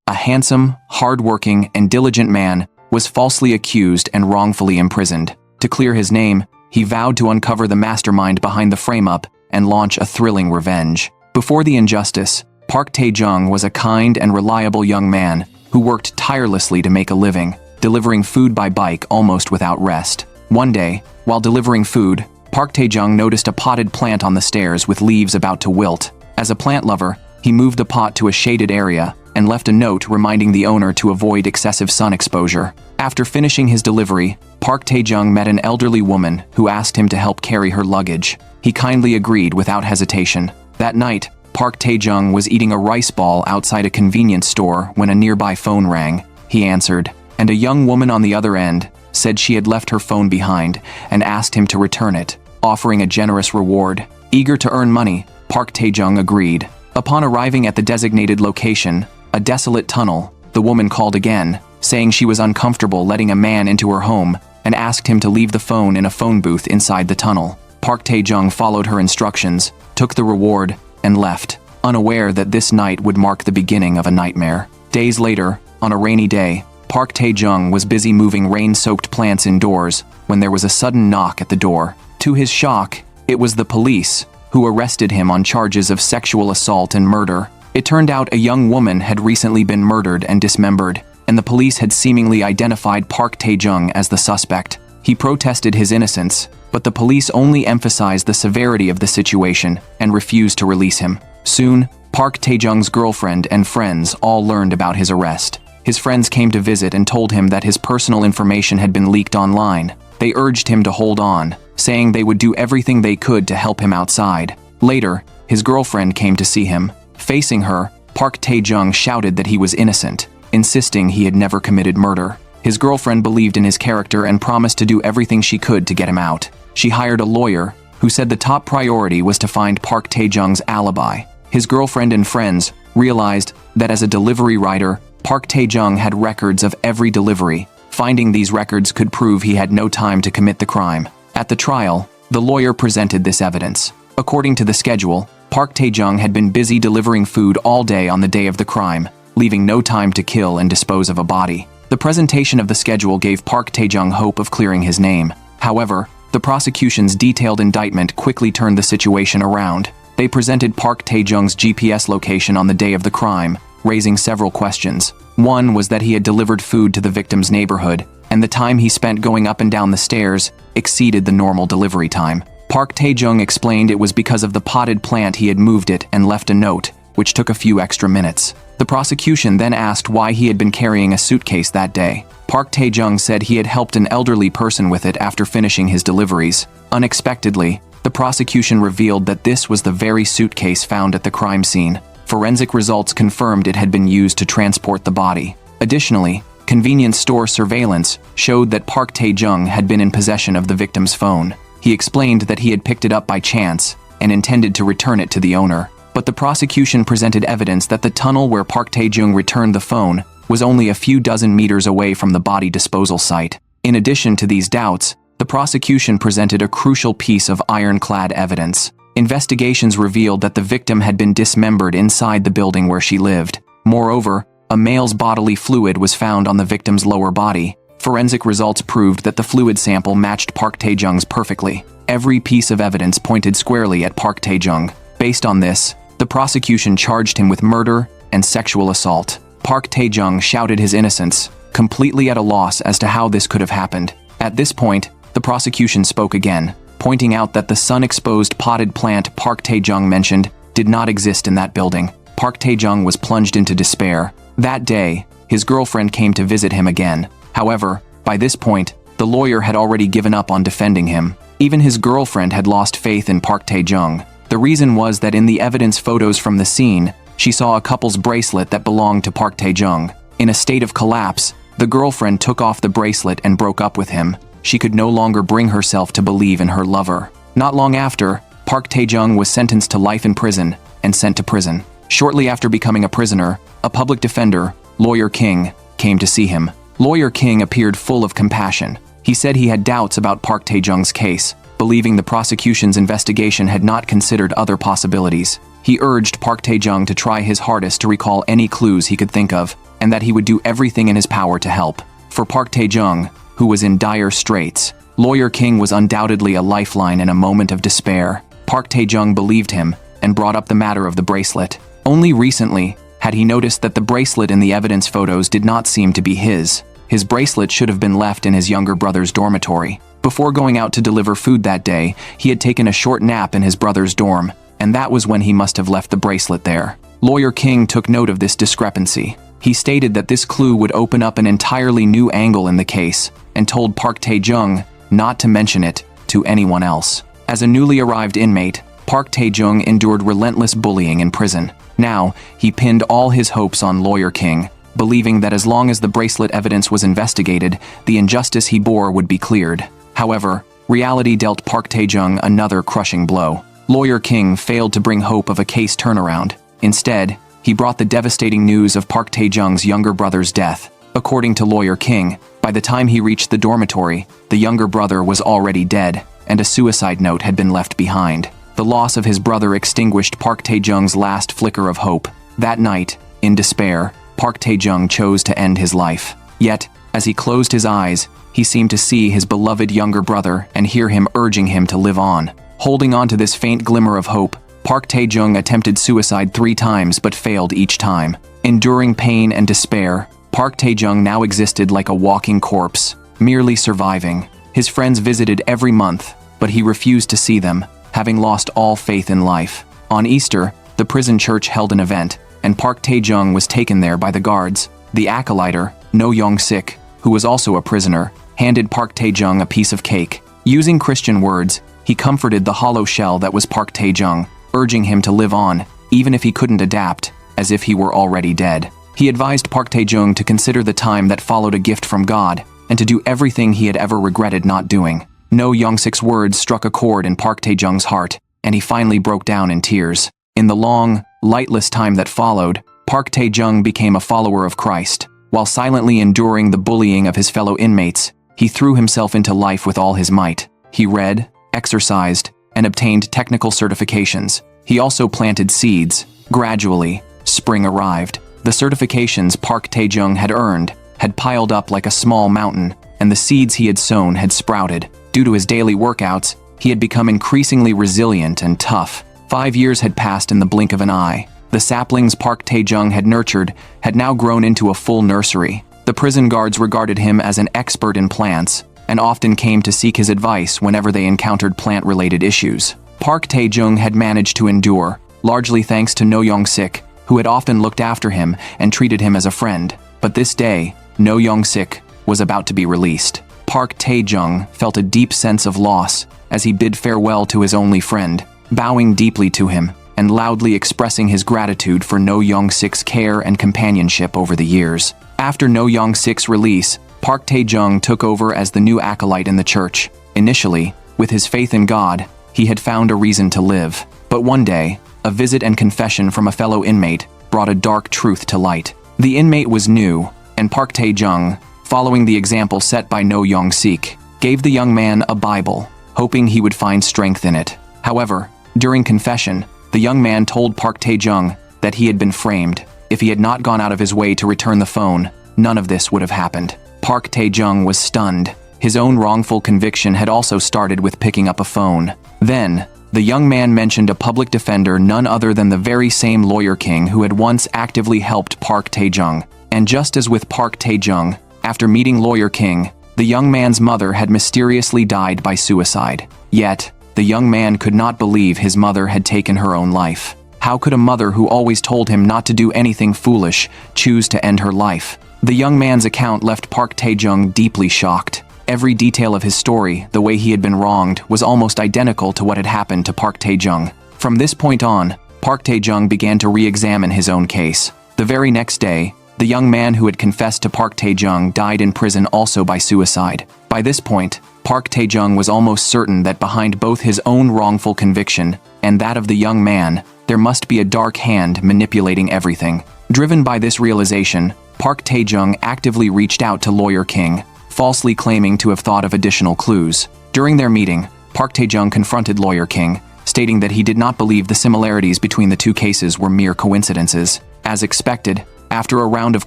a handsome, hard-working, and diligent man, was falsely accused and wrongfully imprisoned. To clear his name, he vowed to uncover the mastermind behind the frame-up and launch a thrilling revenge. Before the injustice, Park Tae-joong was a kind and reliable young man who worked tirelessly to make a living, delivering food by bike almost without rest. One day, while delivering food, Park Tae-joong noticed a potted plant on the stairs with leaves about to wilt. As a plant lover, he moved the pot to a shaded area and left a note reminding the owner to avoid excessive sun exposure. After finishing his delivery, Park Tae-joong met an elderly woman who asked him to help carry her luggage. He kindly agreed without hesitation. That night, Park Tae-joong was eating a rice ball outside a convenience store when a nearby phone rang. He answered, and a young woman on the other end said she had left her phone behind and asked him to return it, offering a generous reward. Eager to earn money, Park Tae-joong agreed. Upon arriving at the designated location, a desolate tunnel, the woman called again, saying she was uncomfortable letting a man into her home and asked him to leave the phone in a phone booth inside the tunnel. Park Tae-joong followed her instructions, took the reward, and left, unaware that this night would mark the beginning of a nightmare. Days later, on a rainy day, Park Tae-joong was busy moving rain-soaked plants indoors when there was a sudden knock at the door. To his shock, it was the police, who arrested him on charges of sexual assault and murder. It turned out a young woman had recently been murdered and dismembered, and the police had seemingly identified Park Tae-joong as the suspect. He protested his innocence, but the police only emphasized the severity of the situation and refused to release him. Soon, Park Tae-joong's girlfriend and friends all learned about his arrest. His friends came to visit and told him that his personal information had been leaked online. They urged him to hold on, saying they would do everything they could to help him outside. Later, his girlfriend came to see him. Facing her, Park Tae-joong shouted that he was innocent, insisting he had never committed murder. His girlfriend believed in his character and promised to do everything she could to get him out. She hired a lawyer, who said the top priority was to find Park Tae-joong's alibi. His girlfriend and friends realized that as a delivery rider, Park Tae-joong had records of every delivery. Finding these records could prove he had no time to commit the crime. At the trial, the lawyer presented this evidence. According to the schedule, Park Tae-joong had been busy delivering food all day on the day of the crime, leaving no time to kill and dispose of a body. The presentation of the schedule gave Park Tae-joong hope of clearing his name. However, the prosecution's detailed indictment quickly turned the situation around. They presented Park Tae-joong's GPS location on the day of the crime, raising several questions. One was that he had delivered food to the victim's neighborhood, and the time he spent going up and down the stairs exceeded the normal delivery time. Park Tae-joong explained it was because of the potted plant he had moved it and left a note, which took a few extra minutes. The prosecution then asked why he had been carrying a suitcase that day. Park Tae-joong said he had helped an elderly person with it after finishing his deliveries. Unexpectedly, the prosecution revealed that this was the very suitcase found at the crime scene. Forensic results confirmed it had been used to transport the body. Additionally, convenience store surveillance showed that Park Tae-joong had been in possession of the victim's phone. He explained that he had picked it up by chance and intended to return it to the owner. But the prosecution presented evidence that the tunnel where Park Tae-joong returned the phone was only a few dozen meters away from the body disposal site. In addition to these doubts, the prosecution presented a crucial piece of ironclad evidence. Investigations revealed that the victim had been dismembered inside the building where she lived. Moreover, a male's bodily fluid was found on the victim's lower body. Forensic results proved that the fluid sample matched Park Tae-joong's perfectly. Every piece of evidence pointed squarely at Park Tae-joong. Based on this, the prosecution charged him with murder and sexual assault. Park Tae-joong shouted his innocence, completely at a loss as to how this could have happened. At this point, the prosecution spoke again, pointing out that the sun-exposed potted plant Park Tae-joong mentioned did not exist in that building. Park Tae-joong was plunged into despair. That day, his girlfriend came to visit him again. However, by this point, the lawyer had already given up on defending him. Even his girlfriend had lost faith in Park Tae-joong. The reason was that in the evidence photos from the scene, she saw a couple's bracelet that belonged to Park Tae-joong. In a state of collapse, the girlfriend took off the bracelet and broke up with him. She could no longer bring herself to believe in her lover. Not long after, Park Tae-joong was sentenced to life in prison and sent to prison. Shortly after becoming a prisoner, a public defender, Lawyer King, came to see him. Lawyer King appeared full of compassion. He said he had doubts about Park Tae-joong's case, believing the prosecution's investigation had not considered other possibilities. He urged Park Tae-joong to try his hardest to recall any clues he could think of, and that he would do everything in his power to help. For Park Tae-joong, who was in dire straits, Lawyer King was undoubtedly a lifeline in a moment of despair. Park Tae-joong believed him and brought up the matter of the bracelet. Only recently had he noticed that the bracelet in the evidence photos did not seem to be his. His bracelet should have been left in his younger brother's dormitory. Before going out to deliver food that day, he had taken a short nap in his brother's dorm, and that was when he must have left the bracelet there. Lawyer King took note of this discrepancy. He stated that this clue would open up an entirely new angle in the case, and told Park Tae-joong not to mention it to anyone else. As a newly arrived inmate, Park Tae-joong endured relentless bullying in prison. Now, he pinned all his hopes on Lawyer King, believing that as long as the bracelet evidence was investigated, the injustice he bore would be cleared. However, reality dealt Park Tae-joong another crushing blow. Lawyer King failed to bring hope of a case turnaround. Instead, he brought the devastating news of Park Tae-joong's younger brother's death. According to Lawyer King, by the time he reached the dormitory, the younger brother was already dead, and a suicide note had been left behind. The loss of his brother extinguished Park Tae-joong's last flicker of hope. That night, in despair, Park Tae-joong chose to end his life. Yet, as he closed his eyes, he seemed to see his beloved younger brother and hear him urging him to live on. Holding on to this faint glimmer of hope, Park Tae-joong attempted suicide 3 times but failed each time. Enduring pain and despair, Park Tae-joong now existed like a walking corpse, merely surviving. His friends visited every month, but he refused to see them, having lost all faith in life. On Easter, the prison church held an event, and Park Tae-joong was taken there by the guards. The acolyte, No Young-sik, who was also a prisoner, handed Park Tae-joong a piece of cake. Using Christian words, he comforted the hollow shell that was Park Tae-joong, urging him to live on, even if he couldn't adapt, as if he were already dead. He advised Park Tae-joong to consider the time that followed a gift from God, and to do everything he had ever regretted not doing. No Young-sik's words struck a chord in Park Tae-joong's heart, and he finally broke down in tears. In the long, lightless time that followed, Park Tae-joong became a follower of Christ. While silently enduring the bullying of his fellow inmates, he threw himself into life with all his might. He read, exercised, and obtained technical certifications. He also planted seeds. Gradually, spring arrived. The certifications Park Tae-joong had earned had piled up like a small mountain, and the seeds he had sown had sprouted. Due to his daily workouts, he had become increasingly resilient and tough. 5 years had passed in the blink of an eye. The saplings Park Tae-joong had nurtured had now grown into a full nursery. The prison guards regarded him as an expert in plants, and often came to seek his advice whenever they encountered plant-related issues. Park Tae-joong had managed to endure, largely thanks to No Young-sik, who had often looked after him and treated him as a friend. But this day, No Young-sik was about to be released. Park Tae-joong felt a deep sense of loss as he bid farewell to his only friend, bowing deeply to him and loudly expressing his gratitude for No Young-sik's care and companionship over the years. After No Young-sik's release, Park Tae-joong took over as the new acolyte in the church. Initially, with his faith in God, he had found a reason to live. But one day, a visit and confession from a fellow inmate brought a dark truth to light. The inmate was new, and Park Tae-joong, following the example set by No Young-sik, gave the young man a Bible, hoping he would find strength in it. However, during confession, the young man told Park Tae-joong that he had been framed. If he had not gone out of his way to return the phone, none of this would have happened. Park Tae-joong was stunned. His own wrongful conviction had also started with picking up a phone. Then, the young man mentioned a public defender, none other than the very same Lawyer King who had once actively helped Park Tae-joong. And just as with Park Tae-joong, after meeting Lawyer King, the young man's mother had mysteriously died by suicide. Yet, the young man could not believe his mother had taken her own life. How could a mother who always told him not to do anything foolish choose to end her life? The young man's account left Park Tae-joong deeply shocked. Every detail of his story, the way he had been wronged, was almost identical to what had happened to Park Tae-joong. From this point on, Park Tae-joong began to re-examine his own case. The very next day, the young man who had confessed to Park Tae-joong died in prison also by suicide. By this point, Park Tae-joong was almost certain that behind both his own wrongful conviction and that of the young man, there must be a dark hand manipulating everything. Driven by this realization, Park Tae-joong actively reached out to Lawyer King, falsely claiming to have thought of additional clues. During their meeting, Park Tae-joong confronted Lawyer King, stating that he did not believe the similarities between the two cases were mere coincidences. As expected, after a round of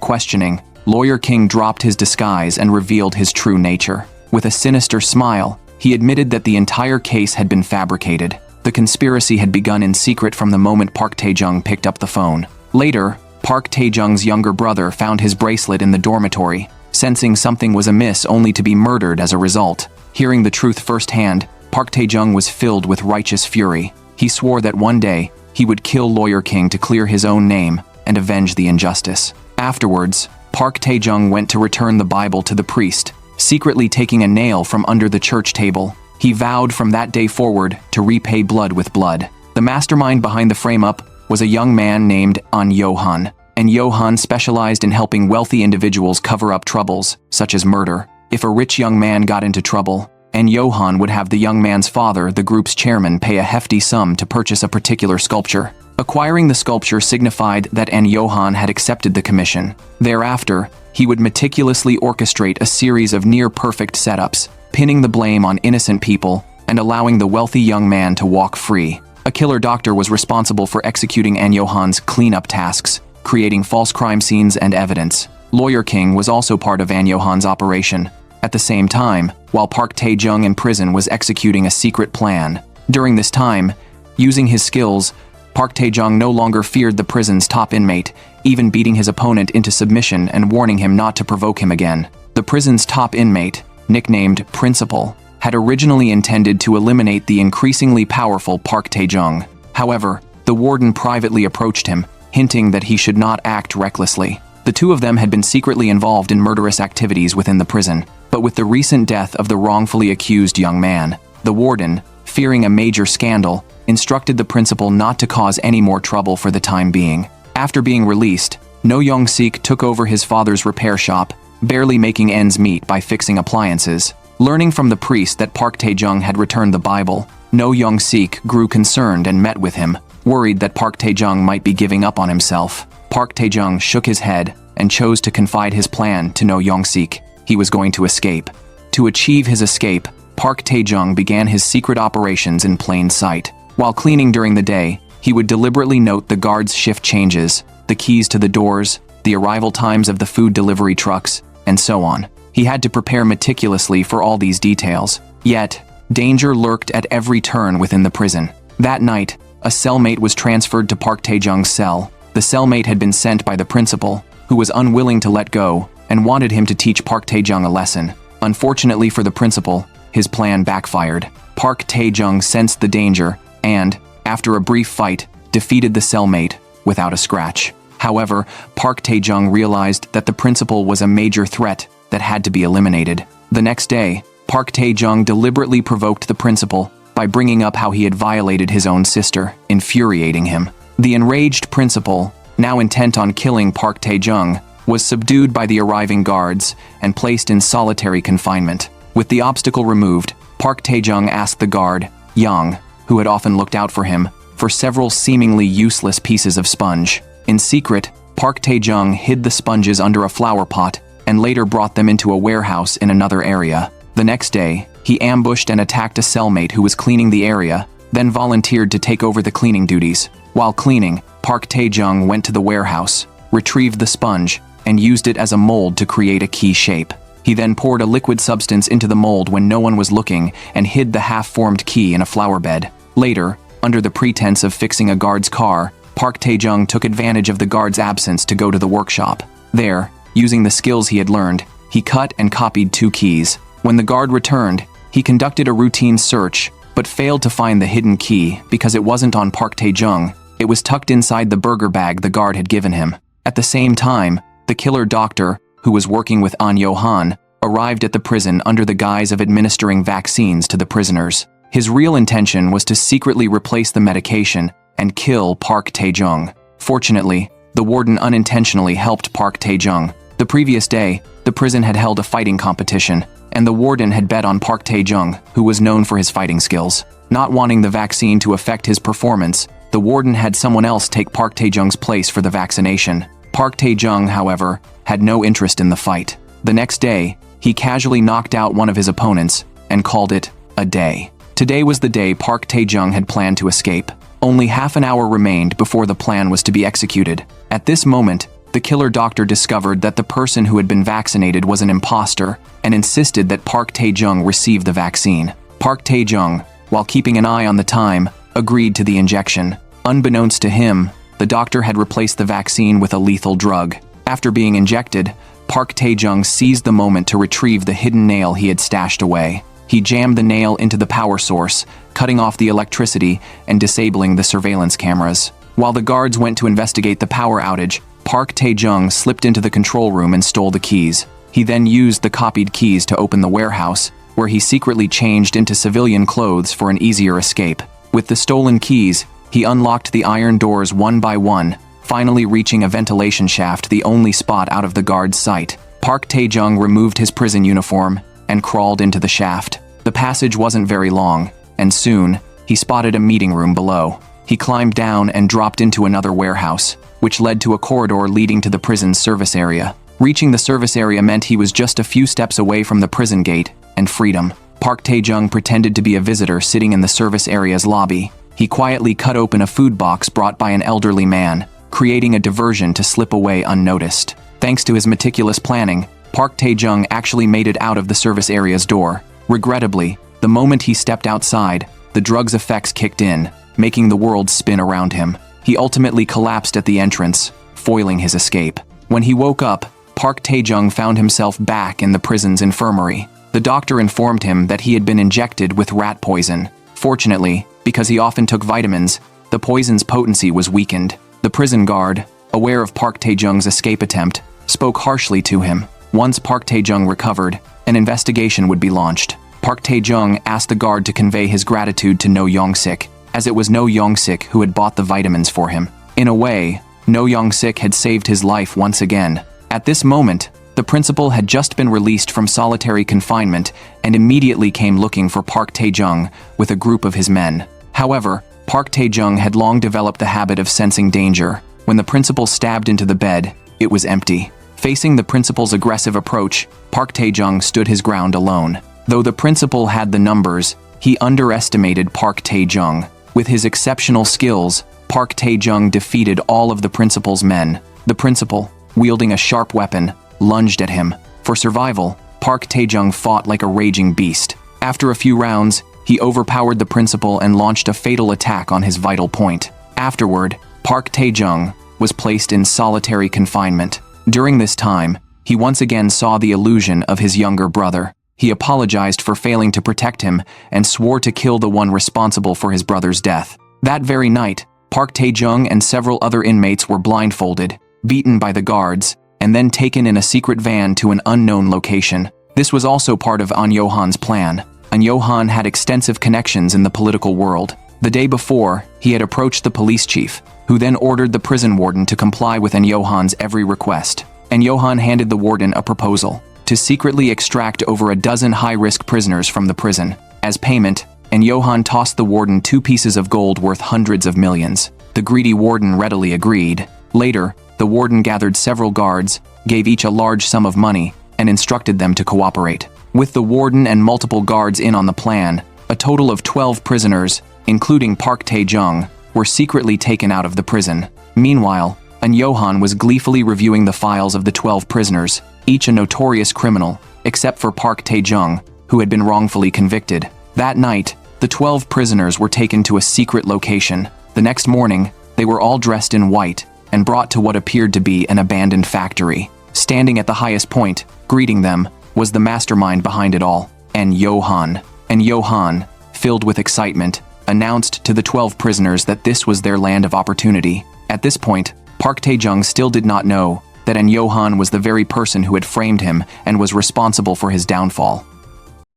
questioning, Lawyer King dropped his disguise and revealed his true nature. With a sinister smile, he admitted that the entire case had been fabricated. The conspiracy had begun in secret from the moment Park Tae-joong picked up the phone. Later, Park Tae-joong's younger brother found his bracelet in the dormitory, sensing something was amiss only to be murdered as a result. Hearing the truth firsthand, Park Tae-joong was filled with righteous fury. He swore that one day, he would kill Lawyer King to clear his own name and avenge the injustice. Afterwards, Park Tae-joong went to return the Bible to the priest, secretly taking a nail from under the church table. He vowed from that day forward to repay blood with blood. The mastermind behind the frame-up was a young man named An Yo-han, and Yo-han specialized in helping wealthy individuals cover up troubles, such as murder. If a rich young man got into trouble, An Yo-han would have the young man's father, the group's chairman, pay a hefty sum to purchase a particular sculpture. Acquiring the sculpture signified that An Yo-han had accepted the commission. Thereafter, he would meticulously orchestrate a series of near-perfect setups, pinning the blame on innocent people and allowing the wealthy young man to walk free. A killer doctor was responsible for executing An Yo-han's cleanup tasks, creating false crime scenes and evidence. Lawyer King was also part of An Yo-han's operation. At the same time, while Park Tae-joong in prison was executing a secret plan. During this time, using his skills, Park Tae-joong no longer feared the prison's top inmate, even beating his opponent into submission and warning him not to provoke him again. The prison's top inmate, nicknamed Principal, had originally intended to eliminate the increasingly powerful Park Tae-joong. However, the warden privately approached him, hinting that he should not act recklessly. The two of them had been secretly involved in murderous activities within the prison, but with the recent death of the wrongfully accused young man, the warden, fearing a major scandal, instructed the principal not to cause any more trouble for the time being. After being released, No Young-sik took over his father's repair shop, barely making ends meet by fixing appliances. Learning from the priest that Park Tae-joong had returned the Bible, No Young-sik grew concerned and met with him, worried that Park Tae-joong might be giving up on himself. Park Tae-joong shook his head and chose to confide his plan to No Young-sik. He was going to escape. To achieve his escape, Park Tae-joong began his secret operations in plain sight. While cleaning during the day, he would deliberately note the guards' shift changes, the keys to the doors, the arrival times of the food delivery trucks, and so on. He had to prepare meticulously for all these details. Yet, danger lurked at every turn within the prison. That night, a cellmate was transferred to Park Tae-joong's cell. The cellmate had been sent by the principal, who was unwilling to let go and wanted him to teach Park Tae-joong a lesson. Unfortunately for the principal, his plan backfired. Park Tae-joong sensed the danger and, after a brief fight, defeated the cellmate without a scratch. However, Park Tae-joong realized that the principal was a major threat that had to be eliminated. The next day, Park Tae-joong deliberately provoked the principal by bringing up how he had violated his own sister, infuriating him. The enraged principal, now intent on killing Park Tae-joong, was subdued by the arriving guards and placed in solitary confinement. With the obstacle removed, Park Tae-joong asked the guard, Yang, who had often looked out for him, for several seemingly useless pieces of sponge. In secret, Park Tae-joong hid the sponges under a flower pot and later brought them into a warehouse in another area. The next day, he ambushed and attacked a cellmate who was cleaning the area, then volunteered to take over the cleaning duties. While cleaning, Park Tae-joong went to the warehouse, retrieved the sponge, and used it as a mold to create a key shape. He then poured a liquid substance into the mold when no one was looking and hid the half-formed key in a flower bed. Later, under the pretense of fixing a guard's car, Park Tae-joong took advantage of the guard's absence to go to the workshop. There, using the skills he had learned, he cut and copied 2 keys. When the guard returned, he conducted a routine search, but failed to find the hidden key because it wasn't on Park Tae-joong. It was tucked inside the burger bag the guard had given him. At the same time, the killer doctor, who was working with An Yo-han, arrived at the prison under the guise of administering vaccines to the prisoners. His real intention was to secretly replace the medication and kill Park Tae-joong. Fortunately, the warden unintentionally helped Park Tae-joong. The previous day, the prison had held a fighting competition, and the warden had bet on Park Tae-joong, who was known for his fighting skills. Not wanting the vaccine to affect his performance, the warden had someone else take Park Tae-joong's place for the vaccination. Park Tae-joong, however, had no interest in the fight. The next day, he casually knocked out one of his opponents and called it a day. Today was the day Park Tae-joong had planned to escape. Only half an hour remained before the plan was to be executed. At this moment, the killer doctor discovered that the person who had been vaccinated was an imposter and insisted that Park Tae-joong receive the vaccine. Park Tae-joong, while keeping an eye on the time, agreed to the injection. Unbeknownst to him, the doctor had replaced the vaccine with a lethal drug. After being injected, Park Tae-joong seized the moment to retrieve the hidden nail he had stashed away. He jammed the nail into the power source, cutting off the electricity and disabling the surveillance cameras. While the guards went to investigate the power outage, Park Tae-joong slipped into the control room and stole the keys. He then used the copied keys to open the warehouse, where he secretly changed into civilian clothes for an easier escape. With the stolen keys, he unlocked the iron doors one by one, finally reaching a ventilation shaft, the only spot out of the guard's sight. Park Tae-joong removed his prison uniform and crawled into the shaft. The passage wasn't very long, and soon, he spotted a meeting room below. He climbed down and dropped into another warehouse, which led to a corridor leading to the prison's service area. Reaching the service area meant he was just a few steps away from the prison gate and freedom. Park Tae-joong pretended to be a visitor sitting in the service area's lobby. He quietly cut open a food box brought by an elderly man, creating a diversion to slip away unnoticed. Thanks to his meticulous planning, Park Tae-joong actually made it out of the service area's door. Regrettably, the moment he stepped outside, the drug's effects kicked in, making the world spin around him. He ultimately collapsed at the entrance, foiling his escape. When he woke up, Park Tae-joong found himself back in the prison's infirmary. The doctor informed him that he had been injected with rat poison. Fortunately, because he often took vitamins, the poison's potency was weakened. The prison guard, aware of Park Tae-joong's escape attempt, spoke harshly to him. Once Park Tae-joong recovered, an investigation would be launched. Park Tae-joong asked the guard to convey his gratitude to No Young-sik, as it was No Young-sik who had bought the vitamins for him. In a way, No Young-sik had saved his life once again. At this moment, the principal had just been released from solitary confinement and immediately came looking for Park Tae-joong with a group of his men. However, Park Tae-joong had long developed the habit of sensing danger. When the principal stabbed into the bed, it was empty. Facing the principal's aggressive approach, Park Tae-joong stood his ground alone. Though the principal had the numbers, he underestimated Park Tae-joong. With his exceptional skills, Park Tae-joong defeated all of the principal's men. The principal, wielding a sharp weapon, lunged at him. For survival, Park Tae-joong fought like a raging beast. After a few rounds, he overpowered the principal and launched a fatal attack on his vital point. Afterward, Park Tae-joong was placed in solitary confinement. During this time, he once again saw the illusion of his younger brother. He apologized for failing to protect him and swore to kill the one responsible for his brother's death. That very night, Park Tae-joong and several other inmates were blindfolded, beaten by the guards, and then taken in a secret van to an unknown location. This was also part of An Yo-han's plan. An Yo-han had extensive connections in the political world. The day before, he had approached the police chief, who then ordered the prison warden to comply with An Yo-han's every request. An Yo-han handed the warden a proposal to secretly extract over a dozen high-risk prisoners from the prison. As payment, An Yo-han tossed the warden 2 pieces of gold worth hundreds of millions. The greedy warden readily agreed. Later, the warden gathered several guards, gave each a large sum of money, and instructed them to cooperate. With the warden and multiple guards in on the plan, a total of 12 prisoners, including Park Tae-joong, were secretly taken out of the prison. Meanwhile, An Yo-han was gleefully reviewing the files of the 12 prisoners, each a notorious criminal, except for Park Tae-joong, who had been wrongfully convicted. That night, the 12 prisoners were taken to a secret location. The next morning, they were all dressed in white and brought to what appeared to be an abandoned factory. Standing at the highest point, greeting them, was the mastermind behind it all, An Yo-han. An Yo-han, filled with excitement, announced to the 12 prisoners that this was their land of opportunity. At this point, Park Tae-joong still did not know that An Yo-han was the very person who had framed him and was responsible for his downfall.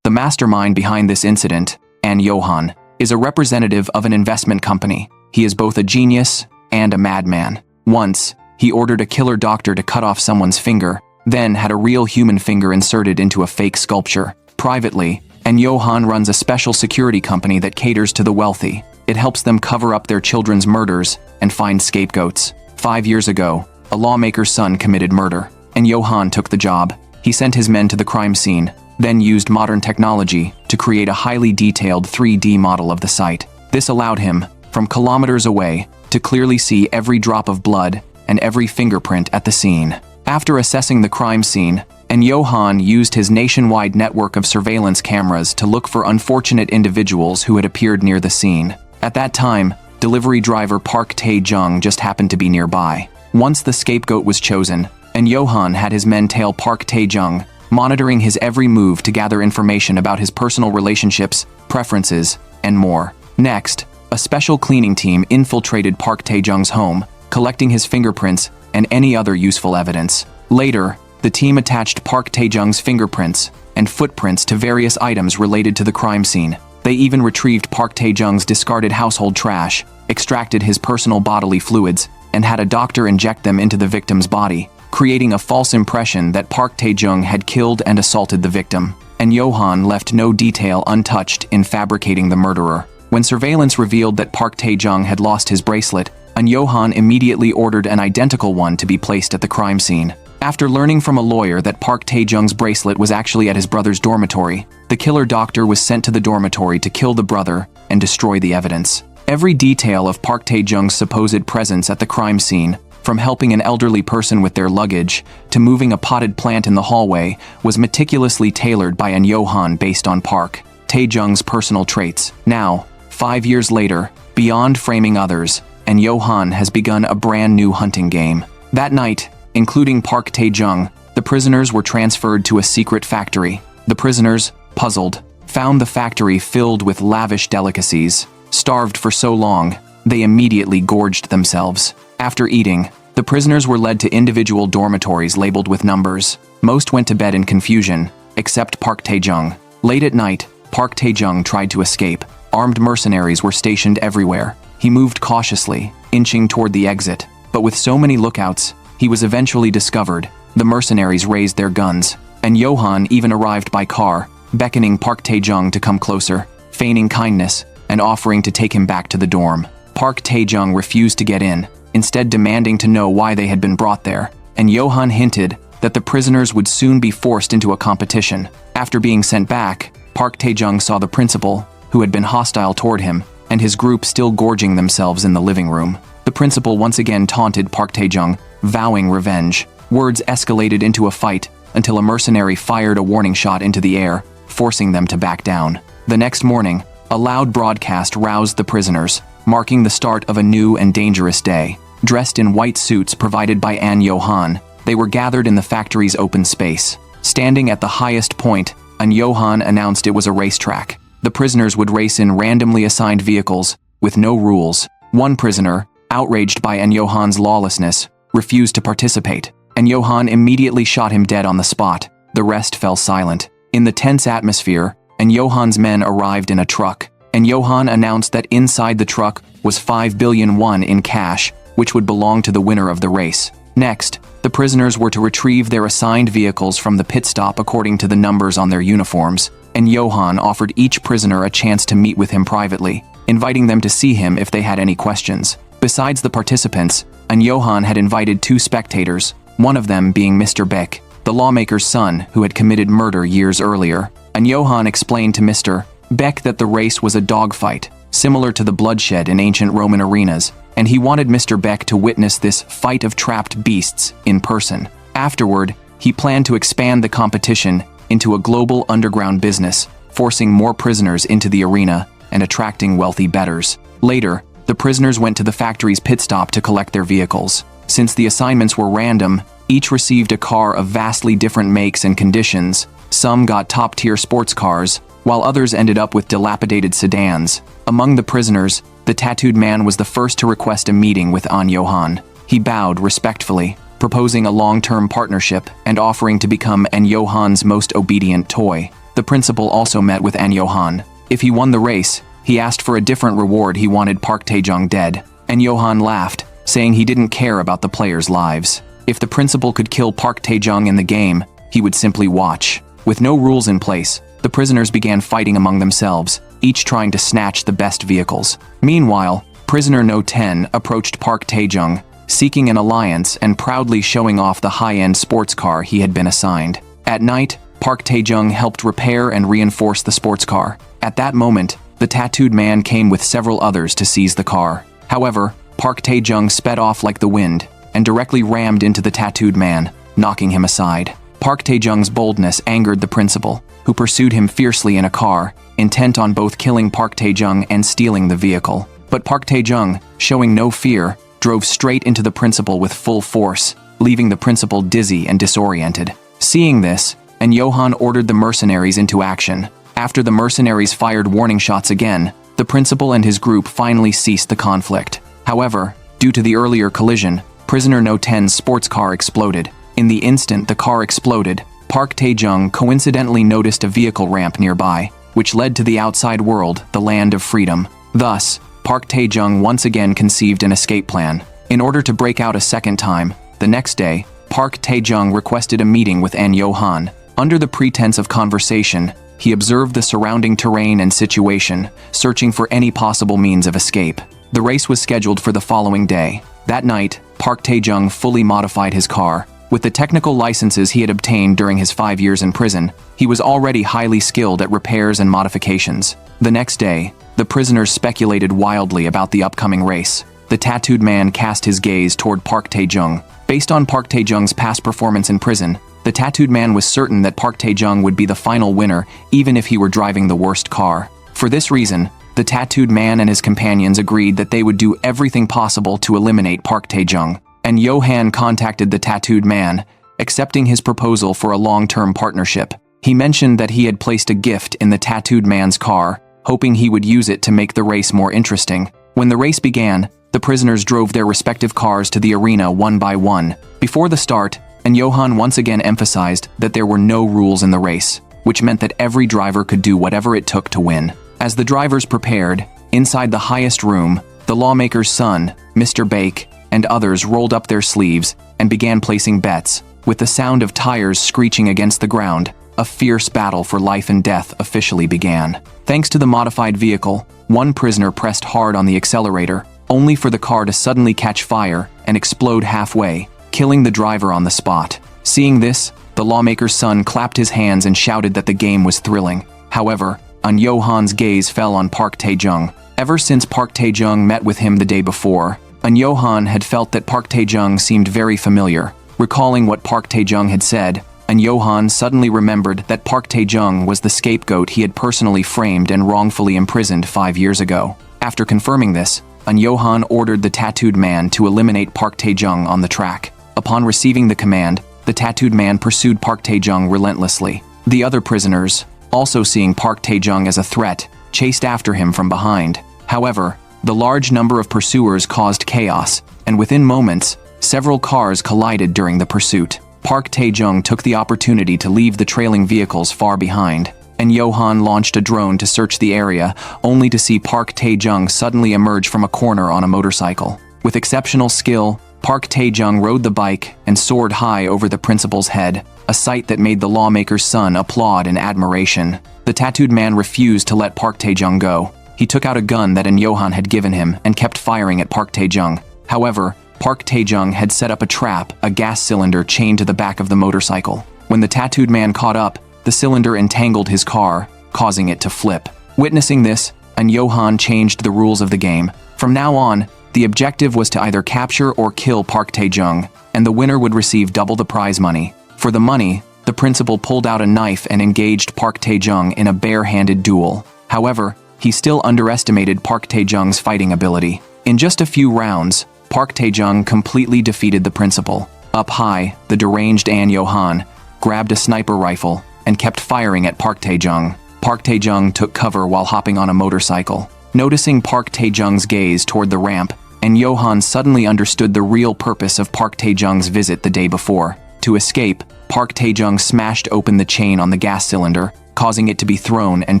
The mastermind behind this incident, An Yo-han, is a representative of an investment company. He is both a genius and a madman. Once, he ordered a killer doctor to cut off someone's finger, then had a real human finger inserted into a fake sculpture. Privately, An Yo-han runs a special security company that caters to the wealthy. It helps them cover up their children's murders and find scapegoats. 5 years ago, a lawmaker's son committed murder. An Yo-han took the job. He sent his men to the crime scene, then used modern technology to create a highly detailed 3D model of the site. This allowed him, from kilometers away, to clearly see every drop of blood and every fingerprint at the scene. After assessing the crime scene, Johan used his nationwide network of surveillance cameras to look for unfortunate individuals who had appeared near the scene. At that time, delivery driver Park Tae-joong just happened to be nearby. Once the scapegoat was chosen, Johan had his men tail Park Tae-joong, monitoring his every move to gather information about his personal relationships, preferences, and more. Next, a special cleaning team infiltrated Park Tae-joong's home, collecting his fingerprints and any other useful evidence. Later, the team attached Park Tae-joong's fingerprints and footprints to various items related to the crime scene. They even retrieved Park Tae-joong's discarded household trash, extracted his personal bodily fluids, and had a doctor inject them into the victim's body, creating a false impression that Park Tae-joong had killed and assaulted the victim. And Johan left no detail untouched in fabricating the murderer. When surveillance revealed that Park Tae-joong had lost his bracelet, Johan immediately ordered an identical one to be placed at the crime scene. After learning from a lawyer that Park Tae-joong's bracelet was actually at his brother's dormitory, the killer doctor was sent to the dormitory to kill the brother and destroy the evidence. Every detail of Park Tae-joong's supposed presence at the crime scene, from helping an elderly person with their luggage to moving a potted plant in the hallway, was meticulously tailored by Johan based on Park Tae-joong's personal traits. Now, 5 years later, beyond framing others, Johan has begun a brand new hunting game. That night, including Park Tae-joong, the prisoners were transferred to a secret factory. The prisoners, puzzled, found the factory filled with lavish delicacies. Starved for so long, they immediately gorged themselves. After eating, the prisoners were led to individual dormitories labeled with numbers. Most went to bed in confusion, except Park Tae-joong. Late at night, Park Tae-joong tried to escape. Armed mercenaries were stationed everywhere. He moved cautiously, inching toward the exit, but with so many lookouts, he was eventually discovered. The mercenaries raised their guns, and Johan even arrived by car, beckoning Park Tae-joong to come closer, feigning kindness, and offering to take him back to the dorm. Park Tae-joong refused to get in, instead demanding to know why they had been brought there, and Johan hinted that the prisoners would soon be forced into a competition. After being sent back, Park Tae-joong saw the principal, who had been hostile toward him, and his group still gorging themselves in the living room. The principal once again taunted Park Tae-joong, vowing revenge. Words escalated into a fight until a mercenary fired a warning shot into the air, forcing them to back down. The next morning, a loud broadcast roused the prisoners, marking the start of a new and dangerous day. Dressed in white suits provided by Johan, they were gathered in the factory's open space. Standing at the highest point, Johan announced it was a racetrack. The prisoners would race in randomly assigned vehicles, with no rules. One prisoner, outraged by Johan's lawlessness, refused to participate, and Johan immediately shot him dead on the spot. The rest fell silent. In the tense atmosphere, Johan's men arrived in a truck, and Johan announced that inside the truck was 5 billion won in cash, which would belong to the winner of the race. Next, the prisoners were to retrieve their assigned vehicles from the pit stop according to the numbers on their uniforms, and Johan offered each prisoner a chance to meet with him privately, inviting them to see him if they had any questions. Besides the participants, Johan had invited 2 spectators, one of them being Mr. Beck, the lawmaker's son who had committed murder years earlier. Johan explained to Mr. Beck that the race was a dogfight, similar to the bloodshed in ancient Roman arenas, and he wanted Mr. Beck to witness this fight of trapped beasts in person. Afterward, he planned to expand the competition into a global underground business, forcing more prisoners into the arena and attracting wealthy bettors. Later, the prisoners went to the factory's pit stop to collect their vehicles. Since the assignments were random, each received a car of vastly different makes and conditions. Some got top-tier sports cars, while others ended up with dilapidated sedans. Among the prisoners, the tattooed man was the first to request a meeting with Johan. He bowed respectfully, proposing a long-term partnership and offering to become Johan's most obedient toy. The principal also met with Johan. If he won the race, he asked for a different reward. He wanted Park Tae-joong dead. Johan laughed, saying he didn't care about the players' lives. If the principal could kill Park Tae-joong in the game, he would simply watch. With no rules in place, the prisoners began fighting among themselves, each trying to snatch the best vehicles. Meanwhile, prisoner No. 10 approached Park Tae-joong, seeking an alliance and proudly showing off the high-end sports car he had been assigned. At night, Park Tae-joong helped repair and reinforce the sports car. At that moment, the tattooed man came with several others to seize the car. However, Park Tae-joong sped off like the wind and directly rammed into the tattooed man, knocking him aside. Park Tae-joong's boldness angered the principal, who pursued him fiercely in a car, intent on both killing Park Tae-joong and stealing the vehicle. But Park Tae-joong, showing no fear, drove straight into the principal with full force, leaving the principal dizzy and disoriented. Seeing this, An Johan ordered the mercenaries into action. After the mercenaries fired warning shots again, the principal and his group finally ceased the conflict. However, due to the earlier collision, Prisoner No 10's sports car exploded. In the instant the car exploded, Park Tae-joong coincidentally noticed a vehicle ramp nearby, which led to the outside world, the land of freedom. Thus, Park Tae-joong once again conceived an escape plan. In order to break out a second time, the next day, Park Tae-joong requested a meeting with An Johan. Under the pretense of conversation, he observed the surrounding terrain and situation, searching for any possible means of escape. The race was scheduled for the following day. That night, Park Tae-joong fully modified his car. With the technical licenses he had obtained during his 5 years in prison, he was already highly skilled at repairs and modifications. The next day, the prisoners speculated wildly about the upcoming race. The tattooed man cast his gaze toward Park Tae-joong. Based on Park Tae-joong's past performance in prison, the tattooed man was certain that Park Tae-joong would be the final winner even if he were driving the worst car. For this reason, the tattooed man and his companions agreed that they would do everything possible to eliminate Park Tae-joong. And Johan contacted the tattooed man, accepting his proposal for a long-term partnership. He mentioned that he had placed a gift in the tattooed man's car, hoping he would use it to make the race more interesting. When the race began, the prisoners drove their respective cars to the arena one by one. Before the start, An Johan once again emphasized that there were no rules in the race, which meant that every driver could do whatever it took to win. As the drivers prepared, inside the highest room, the lawmaker's son, Mr. Baek, and others rolled up their sleeves and began placing bets. With the sound of tires screeching against the ground, a fierce battle for life and death officially began. Thanks to the modified vehicle, one prisoner pressed hard on the accelerator, only for the car to suddenly catch fire and explode halfway, killing the driver on the spot. Seeing this, the lawmaker's son clapped his hands and shouted that the game was thrilling. However, An Johan's gaze fell on Park Tae-joong. Ever since Park Tae-joong met with him the day before, An Johan had felt that Park Tae-joong seemed very familiar. Recalling what Park Tae-joong had said, An Johan suddenly remembered that Park Tae-joong was the scapegoat he had personally framed and wrongfully imprisoned 5 years ago. After confirming this, An Johan ordered the tattooed man to eliminate Park Tae-joong on the track. Upon receiving the command, the tattooed man pursued Park Tae-joong relentlessly. The other prisoners, also seeing Park Tae-joong as a threat, chased after him from behind. However, the large number of pursuers caused chaos, and within moments, several cars collided during the pursuit. Park Tae-joong took the opportunity to leave the trailing vehicles far behind, and Johan launched a drone to search the area, only to see Park Tae-joong suddenly emerge from a corner on a motorcycle. With exceptional skill, Park Tae-joong rode the bike and soared high over the principal's head, a sight that made the lawmaker's son applaud in admiration. The tattooed man refused to let Park Tae-joong go. He took out a gun that An Johan had given him and kept firing at Park Tae-joong. However, Park Tae-joong had set up a trap, a gas cylinder chained to the back of the motorcycle. When the tattooed man caught up, the cylinder entangled his car, causing it to flip. Witnessing this, An Johan changed the rules of the game. From now on, the objective was to either capture or kill Park Tae-joong, and the winner would receive double the prize money. For the money, the principal pulled out a knife and engaged Park Tae-joong in a bare-handed duel. However, he still underestimated Park Tae-joong's fighting ability. In just a few rounds, Park Tae-joong completely defeated the principal. Up high, the deranged An Johan grabbed a sniper rifle and kept firing at Park Tae-joong. Park Tae-joong took cover while hopping on a motorcycle. Noticing Park Tae-joong's gaze toward the ramp, An Johan suddenly understood the real purpose of Park Tae-joong's visit the day before. To escape, Park Tae-joong smashed open the chain on the gas cylinder, causing it to be thrown and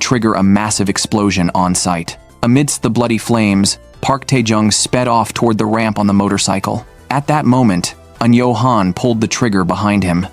trigger a massive explosion on site. Amidst the bloody flames, Park Tae-joong sped off toward the ramp on the motorcycle. At that moment, An Johan pulled the trigger behind him.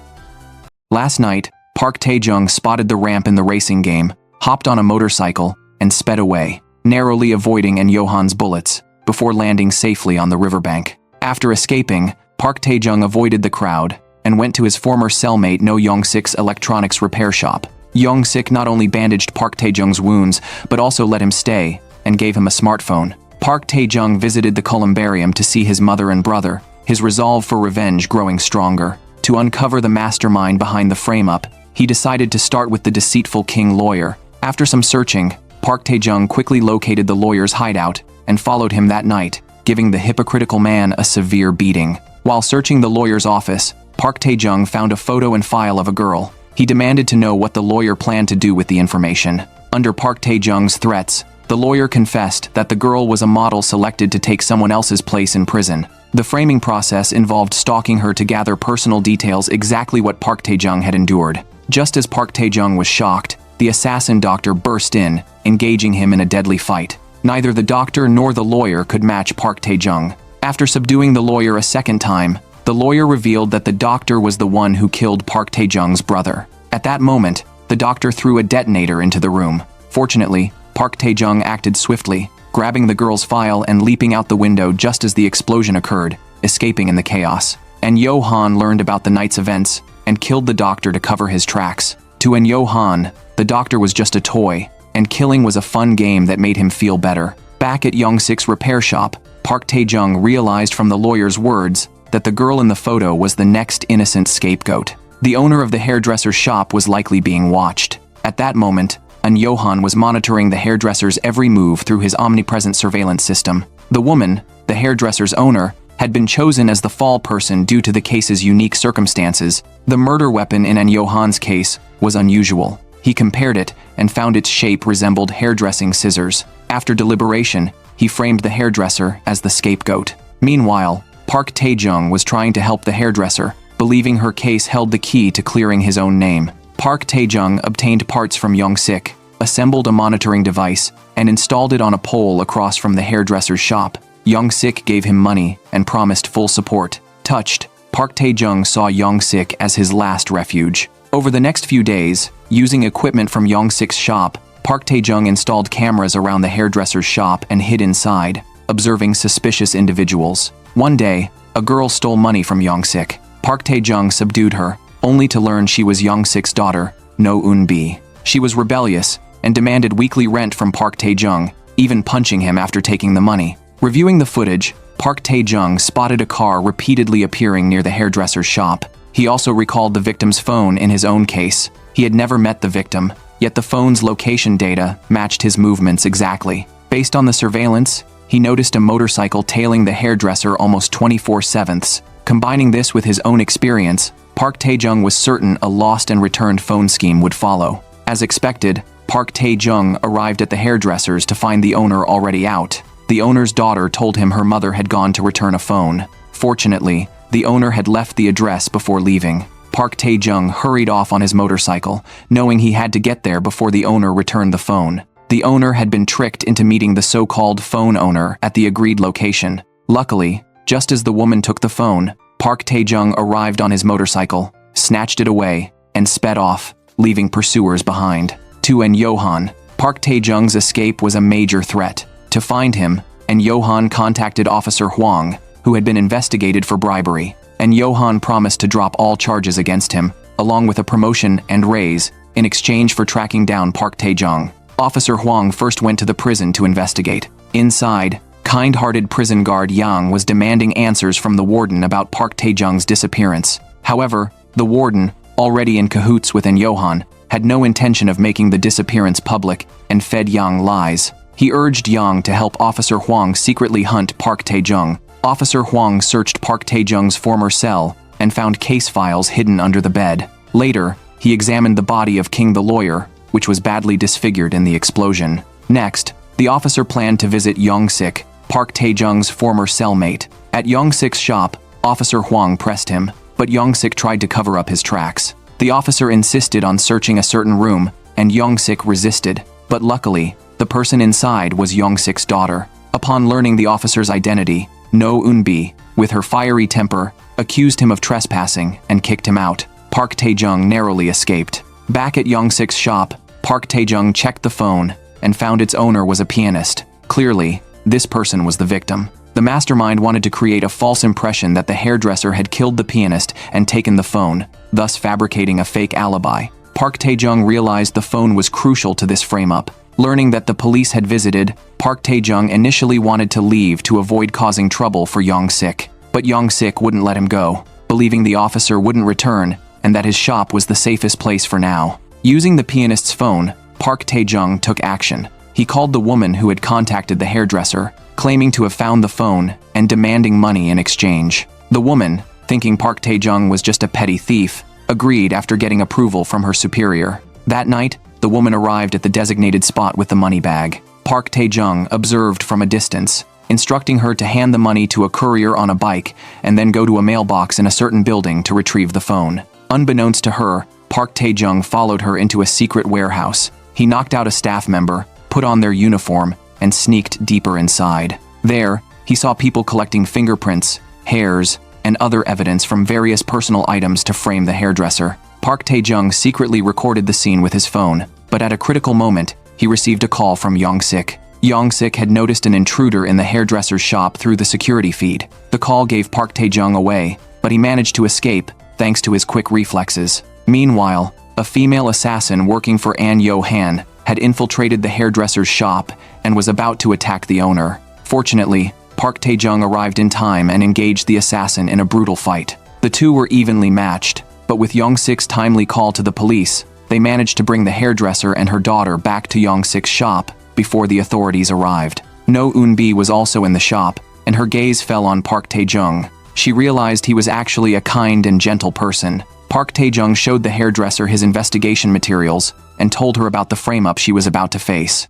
Last night, Park Tae-joong spotted the ramp in the racing game, hopped on a motorcycle, and sped away, narrowly avoiding An Johan's bullets, before landing safely on the riverbank. After escaping, Park Tae-joong avoided the crowd, and went to his former cellmate No Young-sik's electronics repair shop. Young-sik not only bandaged Park Tae-joong's wounds, but also let him stay and gave him a smartphone. Park Tae-joong visited the columbarium to see his mother and brother, his resolve for revenge growing stronger. To uncover the mastermind behind the frame-up, he decided to start with the deceitful king lawyer. After some searching, Park Tae-joong quickly located the lawyer's hideout and followed him that night, giving the hypocritical man a severe beating. While searching the lawyer's office, Park Tae-joong found a photo and file of a girl. He demanded to know what the lawyer planned to do with the information. Under Park Tae-joong's threats, the lawyer confessed that the girl was a model selected to take someone else's place in prison. The framing process involved stalking her to gather personal details, exactly what Park Tae-joong had endured. Just as Park Tae-joong was shocked, the assassin doctor burst in, engaging him in a deadly fight. Neither the doctor nor the lawyer could match Park Tae-joong. After subduing the lawyer a second time, the lawyer revealed that the doctor was the one who killed Park Tae-joong's brother. At that moment, the doctor threw a detonator into the room. Fortunately, Park Tae-joong acted swiftly, grabbing the girl's file and leaping out the window just as the explosion occurred, escaping in the chaos. And Yo-han learned about the night's events and killed the doctor to cover his tracks. To Yo-han, the doctor was just a toy, and killing was a fun game that made him feel better. Back at Young-sik's repair shop, Park Tae-joong realized from the lawyer's words that the girl in the photo was the next innocent scapegoat. The owner of the hairdresser's shop was likely being watched. At that moment, Yo-han was monitoring the hairdresser's every move through his omnipresent surveillance system. The woman, the hairdresser's owner, had been chosen as the fall person due to the case's unique circumstances. The murder weapon in Yo-han's case was unusual. He compared it and found its shape resembled hairdressing scissors. After deliberation, he framed the hairdresser as the scapegoat. Meanwhile, Park Tae-joong was trying to help the hairdresser, believing her case held the key to clearing his own name. Park Tae-joong obtained parts from Young-sik, assembled a monitoring device, and installed it on a pole across from the hairdresser's shop. Young-sik gave him money and promised full support. Touched, Park Tae-joong saw Young-sik as his last refuge. Over the next few days, using equipment from Young-sik's shop, Park Tae-joong installed cameras around the hairdresser's shop and hid inside, observing suspicious individuals. One day, a girl stole money from Young-sik. Park Tae-joong subdued her, only to learn she was Young-sik's daughter, No Eun-bi. She was rebellious and demanded weekly rent from Park Tae-joong, even punching him after taking the money. Reviewing the footage, Park Tae-joong spotted a car repeatedly appearing near the hairdresser's shop. He also recalled the victim's phone in his own case. He had never met the victim, yet the phone's location data matched his movements exactly. Based on the surveillance, he noticed a motorcycle tailing the hairdresser almost 24/7. Combining this with his own experience, Park Tae-joong was certain a lost and returned phone scheme would follow. As expected, Park Tae-joong arrived at the hairdresser's to find the owner already out. The owner's daughter told him her mother had gone to return a phone. Fortunately, the owner had left the address before leaving. Park Tae-joong hurried off on his motorcycle, knowing he had to get there before the owner returned the phone. The owner had been tricked into meeting the so-called phone owner at the agreed location. Luckily, just as the woman took the phone, Park Tae-joong arrived on his motorcycle, snatched it away, and sped off, leaving pursuers behind. To Yo-han, Park Tae-joong's escape was a major threat. To find him, Yo-han contacted Officer Hwang, who had been investigated for bribery. Yo-han promised to drop all charges against him, along with a promotion and raise, in exchange for tracking down Park Tae-joong. Officer Hwang first went to the prison to investigate. Inside, kind-hearted prison guard Yang was demanding answers from the warden about Park Tae-joong's disappearance. However, the warden, already in cahoots with Yo-han, had no intention of making the disappearance public and fed Yang lies. He urged Yang to help Officer Hwang secretly hunt Park Tae-joong. Officer Hwang searched Park Tae-joong's former cell and found case files hidden under the bed. Later, he examined the body of King the lawyer, which was badly disfigured in the explosion. Next, the officer planned to visit Young-sik, Park Tae-joong's former cellmate. At Young-sik's shop, Officer Hwang pressed him, but Young-sik tried to cover up his tracks. The officer insisted on searching a certain room, and Young-sik resisted, but luckily, the person inside was Young-sik's daughter. Upon learning the officer's identity, No Eun-bi, with her fiery temper, accused him of trespassing and kicked him out. Park Tae-joong narrowly escaped. Back at Young-sik's shop, Park Tae-joong checked the phone and found its owner was a pianist. Clearly, this person was the victim. The mastermind wanted to create a false impression that the hairdresser had killed the pianist and taken the phone, thus fabricating a fake alibi. Park Tae-joong realized the phone was crucial to this frame-up. Learning that the police had visited, Park Tae-joong initially wanted to leave to avoid causing trouble for Young-sik. But Young-sik wouldn't let him go, believing the officer wouldn't return and that his shop was the safest place for now. Using the pianist's phone, Park Tae-joong took action. He called the woman who had contacted the hairdresser, claiming to have found the phone and demanding money in exchange. The woman, thinking Park Tae-joong was just a petty thief, agreed after getting approval from her superior. That night, the woman arrived at the designated spot with the money bag. Park Tae-joong observed from a distance, instructing her to hand the money to a courier on a bike and then go to a mailbox in a certain building to retrieve the phone. Unbeknownst to her, Park Tae-joong followed her into a secret warehouse. He knocked out a staff member, put on their uniform, and sneaked deeper inside. There, he saw people collecting fingerprints, hairs, and other evidence from various personal items to frame the hairdresser. Park Tae-joong secretly recorded the scene with his phone, but at a critical moment, he received a call from Young-sik. Young-sik had noticed an intruder in the hairdresser's shop through the security feed. The call gave Park Tae-joong away, but he managed to escape thanks to his quick reflexes. Meanwhile, a female assassin working for An Yo-han had infiltrated the hairdresser's shop and was about to attack the owner. Fortunately, Park Tae-joong arrived in time and engaged the assassin in a brutal fight. The two were evenly matched, but with Young-sik's timely call to the police, they managed to bring the hairdresser and her daughter back to Young-sik's shop before the authorities arrived. No Eun-bi was also in the shop, and her gaze fell on Park Tae-joong. She realized he was actually a kind and gentle person. Park Tae-joong showed the hairdresser his investigation materials and told her about the frame-up she was about to face.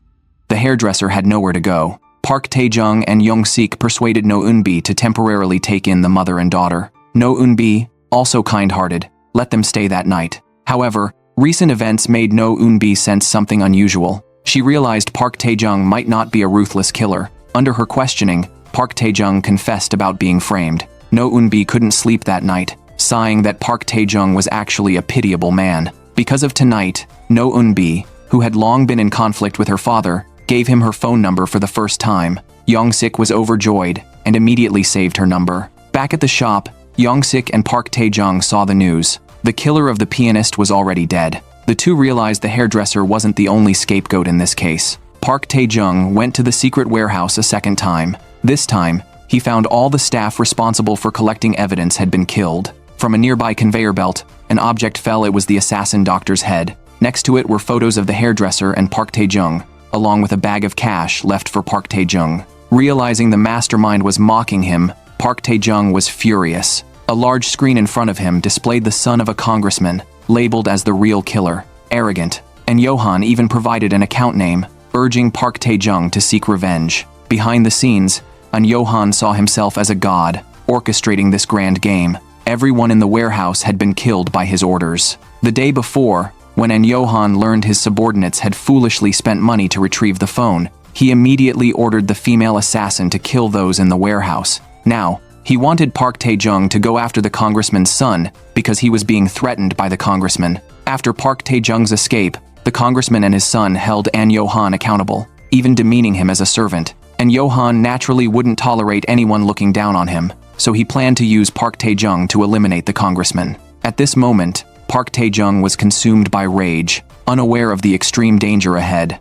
The hairdresser had nowhere to go. Park Tae-joong and Young-sik persuaded No Eun-bi to temporarily take in the mother and daughter. No Eun-bi, also kind-hearted, let them stay that night. However, recent events made No Eun-bi sense something unusual. She realized Park Tae-joong might not be a ruthless killer. Under her questioning, Park Tae-joong confessed about being framed. No Eun-bi couldn't sleep that night, sighing that Park Tae-joong was actually a pitiable man. Because of tonight, No Eun-bi, who had long been in conflict with her father, gave him her phone number for the first time. Young-sik was overjoyed and immediately saved her number. Back at the shop, Young-sik and Park Tae-joong saw the news. The killer of the pianist was already dead. The two realized the hairdresser wasn't the only scapegoat in this case. Park Tae-joong went to the secret warehouse a second time. This time, he found all the staff responsible for collecting evidence had been killed. From a nearby conveyor belt, an object fell. It was the assassin doctor's head. Next to it were photos of the hairdresser and Park Tae-joong, along with a bag of cash left for Park Tae-joong. Realizing the mastermind was mocking him, Park Tae-joong was furious. A large screen in front of him displayed the son of a congressman, labeled as the real killer, arrogant, and Johan even provided an account name, urging Park Tae-joong to seek revenge. Behind the scenes, An Johan saw himself as a god, orchestrating this grand game. Everyone in the warehouse had been killed by his orders. The day before, when An Johan learned his subordinates had foolishly spent money to retrieve the phone, he immediately ordered the female assassin to kill those in the warehouse. Now, he wanted Park Tae-joong to go after the congressman's son because he was being threatened by the congressman. After Park Tae-joong's escape, the congressman and his son held An Johan accountable, even demeaning him as a servant. And Johan naturally wouldn't tolerate anyone looking down on him, so he planned to use Park Tae-joong to eliminate the congressman. At this moment, Park Tae-joong was consumed by rage, unaware of the extreme danger ahead.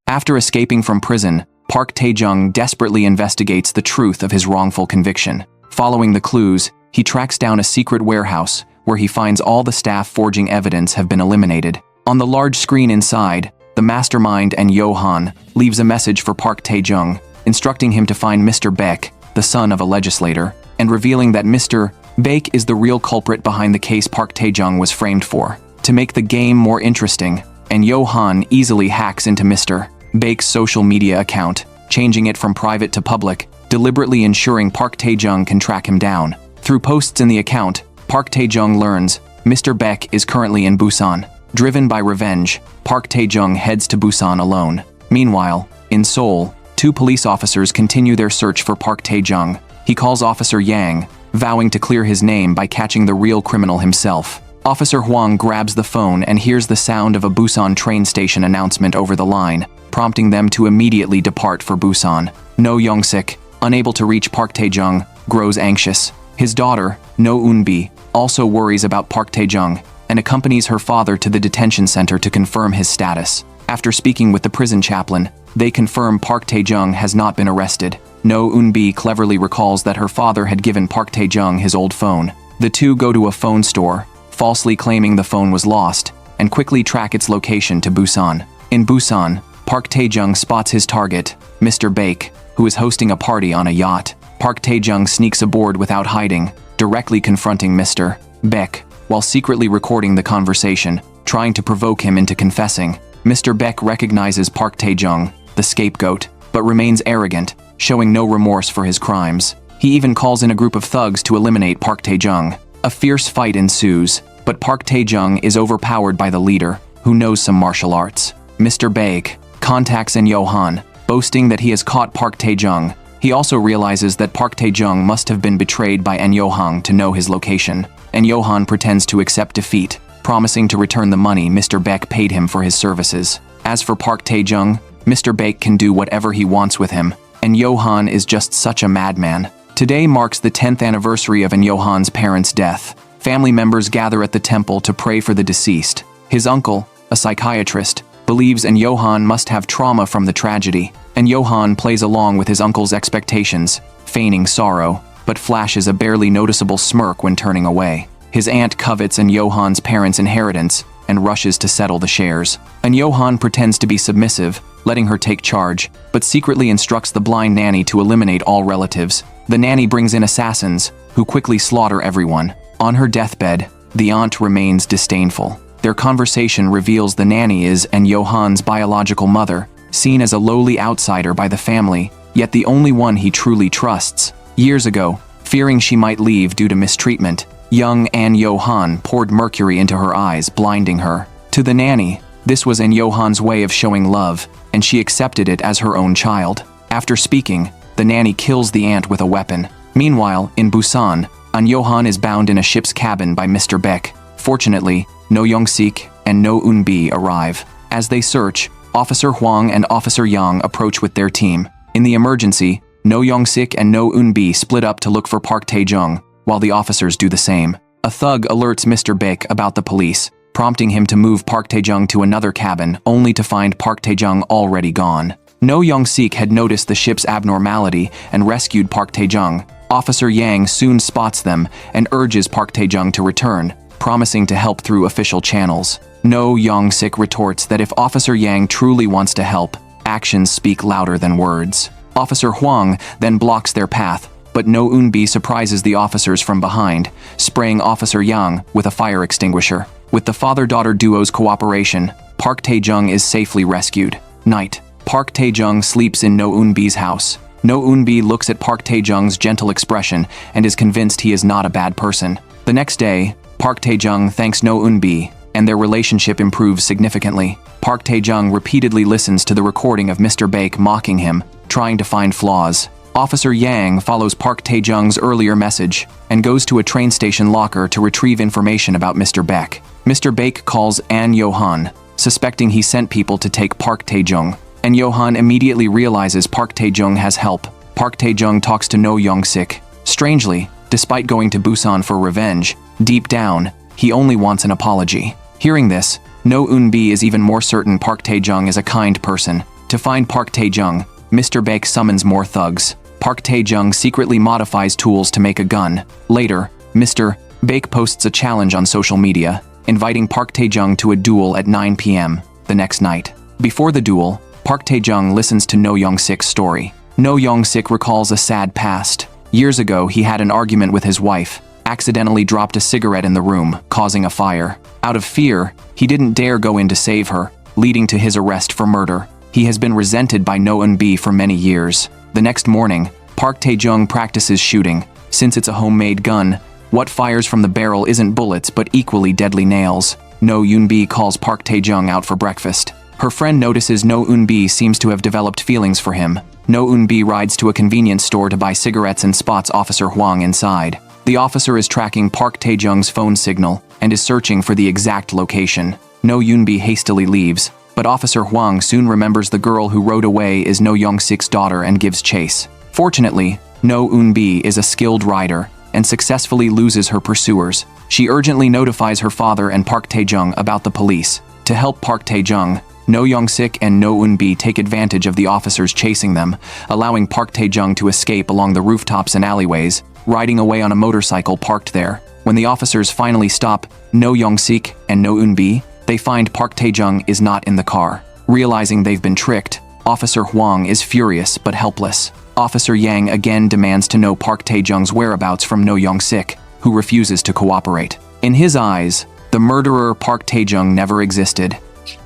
After escaping from prison, Park Tae-joong desperately investigates the truth of his wrongful conviction. Following the clues, he tracks down a secret warehouse where he finds all the staff forging evidence have been eliminated. On the large screen inside, the mastermind and Johan leaves a message for Park Tae-joong, instructing him to find Mr. Baek, the son of a legislator, and revealing that Mr. Baek is the real culprit behind the case Park Tae-joong was framed for. To make the game more interesting, and Johan easily hacks into Mr. Baek's social media account, changing it from private to public, deliberately ensuring Park Tae-joong can track him down. Through posts in the account, Park Tae-joong learns Mr. Baek is currently in Busan. Driven by revenge, Park Tae-joong heads to Busan alone. Meanwhile, in Seoul, two police officers continue their search for Park Tae-joong. He calls Officer Yang, vowing to clear his name by catching the real criminal himself. Officer Hwang grabs the phone and hears the sound of a Busan train station announcement over the line, prompting them to immediately depart for Busan. No Young-sik, unable to reach Park Tae-joong, grows anxious. His daughter, No Eun-bi, also worries about Park Tae-joong and accompanies her father to the detention center to confirm his status. After speaking with the prison chaplain, they confirm Park Tae-joong has not been arrested. No Eun-bi cleverly recalls that her father had given Park Tae-joong his old phone. The two go to a phone store, falsely claiming the phone was lost, and quickly track its location to Busan. In Busan, Park Tae-joong spots his target, Mr. Baek, who is hosting a party on a yacht. Park Tae-joong sneaks aboard without hiding, directly confronting Mr. Baek, while secretly recording the conversation, trying to provoke him into confessing. Mr. Baek recognizes Park Tae-joong, the scapegoat, but remains arrogant, showing no remorse for his crimes. He even calls in a group of thugs to eliminate Park Tae-joong. A fierce fight ensues, but Park Tae-joong is overpowered by the leader, who knows some martial arts. Mr. Baek contacts En Yo-han, boasting that he has caught Park Tae-joong. He also realizes that Park Tae-joong must have been betrayed by En Yo-han to know his location. En Yo-han pretends to accept defeat, promising to return the money Mr. Baek paid him for his services. As for Park Tae-joong, Mr. Baek can do whatever he wants with him. En Yo-han is just such a madman. Today marks the 10th anniversary of En Yo-han's parents' death. Family members gather at the temple to pray for the deceased. His uncle, a psychiatrist, believes En Yo-han must have trauma from the tragedy. En Yo-han plays along with his uncle's expectations, feigning sorrow, but flashes a barely noticeable smirk when turning away. His aunt covets En Yo-han's parents' inheritance and rushes to settle the shares. En Yo-han pretends to be submissive, letting her take charge, but secretly instructs the blind nanny to eliminate all relatives. The nanny brings in assassins, who quickly slaughter everyone. On her deathbed, the aunt remains disdainful. Their conversation reveals the nanny is En Yo-han's biological mother, seen as a lowly outsider by the family, yet the only one he truly trusts. Years ago, fearing she might leave due to mistreatment, young En Yo-han poured mercury into her eyes, blinding her. To the nanny, this was En Yo-han's way of showing love, and she accepted it as her own child. After speaking, the nanny kills the aunt with a weapon. Meanwhile, in Busan, En Yo-han is bound in a ship's cabin by Mr. Baek. Fortunately, No Young-sik and No Eun-bi arrive. As they search, Officer Hwang and Officer Yang approach with their team. In the emergency, No Young-sik and No Eun-bi split up to look for Park Tae-joong, while the officers do the same. A thug alerts Mr. Baek about the police, prompting him to move Park Tae-joong to another cabin, only to find Park Tae-joong already gone. No Young-sik had noticed the ship's abnormality and rescued Park Tae-joong. Officer Yang soon spots them and urges Park Tae-joong to return, promising to help through official channels. No Young-sik retorts that if Officer Yang truly wants to help, actions speak louder than words. Officer Hwang then blocks their path, but No Eun-bi surprises the officers from behind, spraying Officer Yang with a fire extinguisher. With the father-daughter duo's cooperation, Park Tae-joong is safely rescued. Night. Park Tae-joong sleeps in No Eun-bi's house. No Eun-bi looks at Park Tae-joong's gentle expression and is convinced he is not a bad person. The next day, Park Tae-joong thanks No Eun-bi, and their relationship improves significantly. Park Tae-joong repeatedly listens to the recording of Mr. Baek mocking him, trying to find flaws. Officer Yang follows Park Tae-joong's earlier message and goes to a train station locker to retrieve information about Mr. Baek. Mr. Baek calls En Yo-han, suspecting he sent people to take Park Tae-joong. En Yo-han immediately realizes Park Tae-joong has help. Park Tae-joong talks to No Young-sik. Strangely, despite going to Busan for revenge, deep down, he only wants an apology. Hearing this, No Eun-bi is even more certain Park Tae-joong is a kind person. To find Park Tae-joong, Mr. Baek summons more thugs. Park Tae-joong secretly modifies tools to make a gun. Later, Mr. Baek posts a challenge on social media, inviting Park Tae-joong to a duel at 9 p.m. the next night. Before the duel, Park Tae-joong listens to No Young-sik's story. No Young-sik recalls a sad past. Years ago, he had an argument with his wife, accidentally dropped a cigarette in the room, causing a fire. Out of fear, he didn't dare go in to save her, leading to his arrest for murder. He has been resented by No Eun-bi for many years. The next morning, Park Tae-joong practices shooting. Since it's a homemade gun, what fires from the barrel isn't bullets but equally deadly nails. No Eun-bi calls Park Tae-joong out for breakfast. Her friend notices No Eun-bi seems to have developed feelings for him. No Eun-bi rides to a convenience store to buy cigarettes and spots Officer Hwang inside. The officer is tracking Park Tae-joong's phone signal and is searching for the exact location. No Eun-bi hastily leaves, but Officer Hwang soon remembers the girl who rode away is No Young-sik's daughter and gives chase. Fortunately, No Eun-bi is a skilled rider and successfully loses her pursuers. She urgently notifies her father and Park Tae-joong about the police. To help Park Tae-joong, No Young-sik and No Eun-bi take advantage of the officers chasing them, allowing Park Tae-joong to escape along the rooftops and alleyways, riding away on a motorcycle parked there. When the officers finally stop No Young-sik and No Eun-bi, they find Park Tae-joong is not in the car. Realizing they've been tricked, Officer Hwang is furious but helpless. Officer Yang again demands to know Park Tae-joong's whereabouts from No Young-sik, who refuses to cooperate. In his eyes, the murderer Park Tae-joong never existed.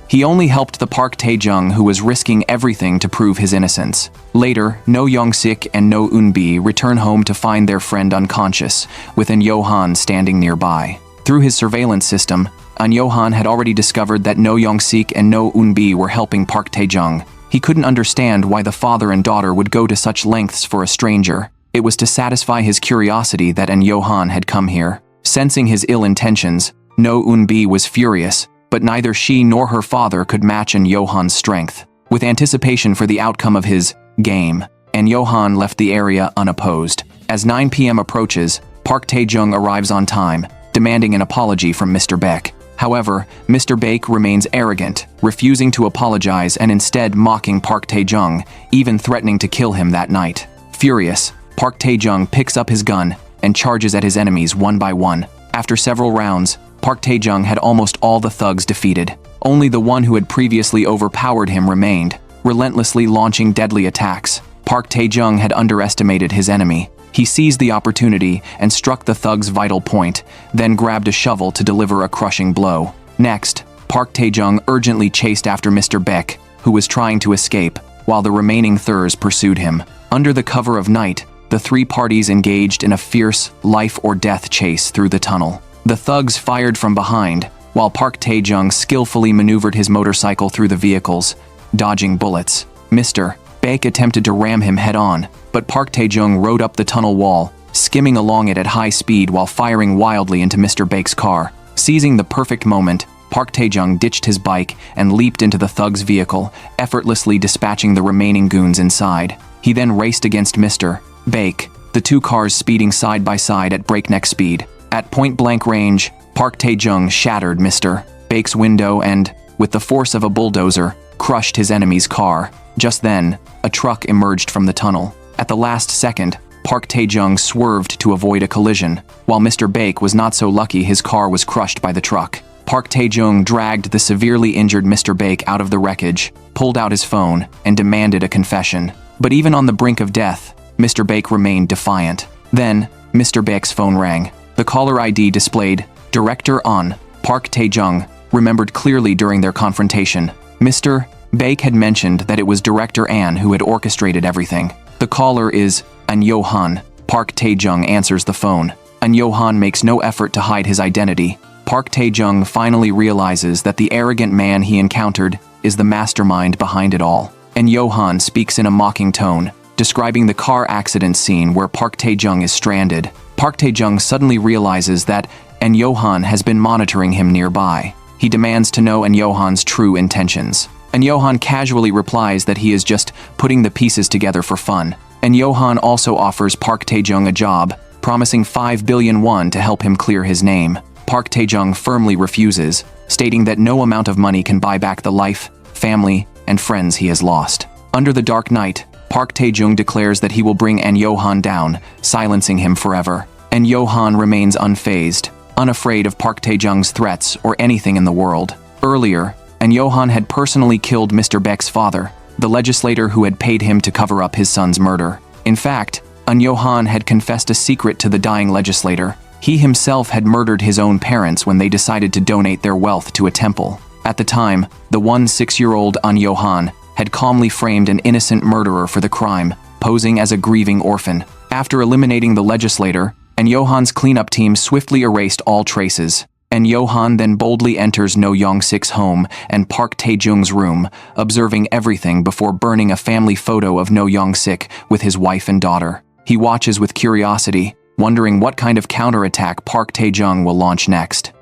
He only helped the Park Tae-joong who was risking everything to prove his innocence. Later, No Young-sik and No Eun-bi return home to find their friend unconscious, with An Yo-han standing nearby. Through his surveillance system, An Yo-han had already discovered that No Young-sik and No Eun-bi were helping Park Tae-joong. He couldn't understand why the father and daughter would go to such lengths for a stranger. It was to satisfy his curiosity that An Yo-han had come here. Sensing his ill intentions, No Eun-bi was furious, but neither she nor her father could match An Yo-han's strength. With anticipation for the outcome of his game, An Yo-han left the area unopposed. As 9 p.m. approaches, Park Tae-joong arrives on time, demanding an apology from Mr. Baek. However, Mr. Baek remains arrogant, refusing to apologize and instead mocking Park Tae-joong, even threatening to kill him that night. Furious, Park Tae-joong picks up his gun and charges at his enemies one by one. After several rounds, Park Tae-joong had almost all the thugs defeated. Only the one who had previously overpowered him remained, relentlessly launching deadly attacks. Park Tae-joong had underestimated his enemy. He seized the opportunity and struck the thug's vital point, then grabbed a shovel to deliver a crushing blow. Next, Park Tae-joong urgently chased after Mr. Baek, who was trying to escape, while the remaining thugs pursued him. Under the cover of night, the three parties engaged in a fierce, life-or-death chase through the tunnel. The thugs fired from behind, while Park Tae-joong skillfully maneuvered his motorcycle through the vehicles, dodging bullets. Mr. Baek attempted to ram him head-on, but Park Tae-joong rode up the tunnel wall, skimming along it at high speed while firing wildly into Mr. Baek's car. Seizing the perfect moment, Park Tae-joong ditched his bike and leaped into the thug's vehicle, effortlessly dispatching the remaining goons inside. He then raced against Mr. Baek, the two cars speeding side by side at breakneck speed. At point-blank range, Park Tae-joong shattered Mr. Baek's window and, with the force of a bulldozer, crushed his enemy's car. Just then, a truck emerged from the tunnel. At the last second, Park Tae-joong swerved to avoid a collision. While Mr. Baek was not so lucky his car was crushed by the truck. Park Tae-joong dragged the severely injured Mr. Baek out of the wreckage, pulled out his phone, and demanded a confession. But even on the brink of death, Mr. Baek remained defiant. Then, Mr. Baek's phone rang. The caller ID displayed, Director On. Park Tae-joong remembered clearly during their confrontation. Mr. Baek had mentioned that it was Director An who had orchestrated everything. The caller is An Yo-han. Park Tae-joong answers the phone. An Yo-han makes no effort to hide his identity. Park Tae-joong finally realizes that the arrogant man he encountered is the mastermind behind it all. An Yo-han speaks in a mocking tone, describing the car accident scene where Park Tae-joong is stranded. Park Tae-joong suddenly realizes that An Yo-han has been monitoring him nearby. He demands to know An Yo-han's true intentions. An Yo-han casually replies that he is just putting the pieces together for fun. An Yo-han also offers Park Tae-joong a job, promising 5 billion won to help him clear his name. Park Tae-joong firmly refuses, stating that no amount of money can buy back the life, family, and friends he has lost. Under the dark night, Park Tae-joong declares that he will bring An Yo-han down, silencing him forever. An Yo-han remains unfazed, unafraid of Park Tae-joong's threats or anything in the world. Earlier, An Yo-han had personally killed Mr. Baek's father, the legislator who had paid him to cover up his son's murder. In fact, An Yo-han had confessed a secret to the dying legislator. He himself had murdered his own parents when they decided to donate their wealth to a temple. At the time, the 6-year-old An Yo-han had calmly framed an innocent murderer for the crime, posing as a grieving orphan. After eliminating the legislator, An Yo-han's cleanup team swiftly erased all traces. An Yo-han then boldly enters No Young-sik's home and Park Tae-joong's room, observing everything before burning a family photo of No Young-sik with his wife and daughter. He watches with curiosity, wondering what kind of counterattack Park Tae-joong will launch next.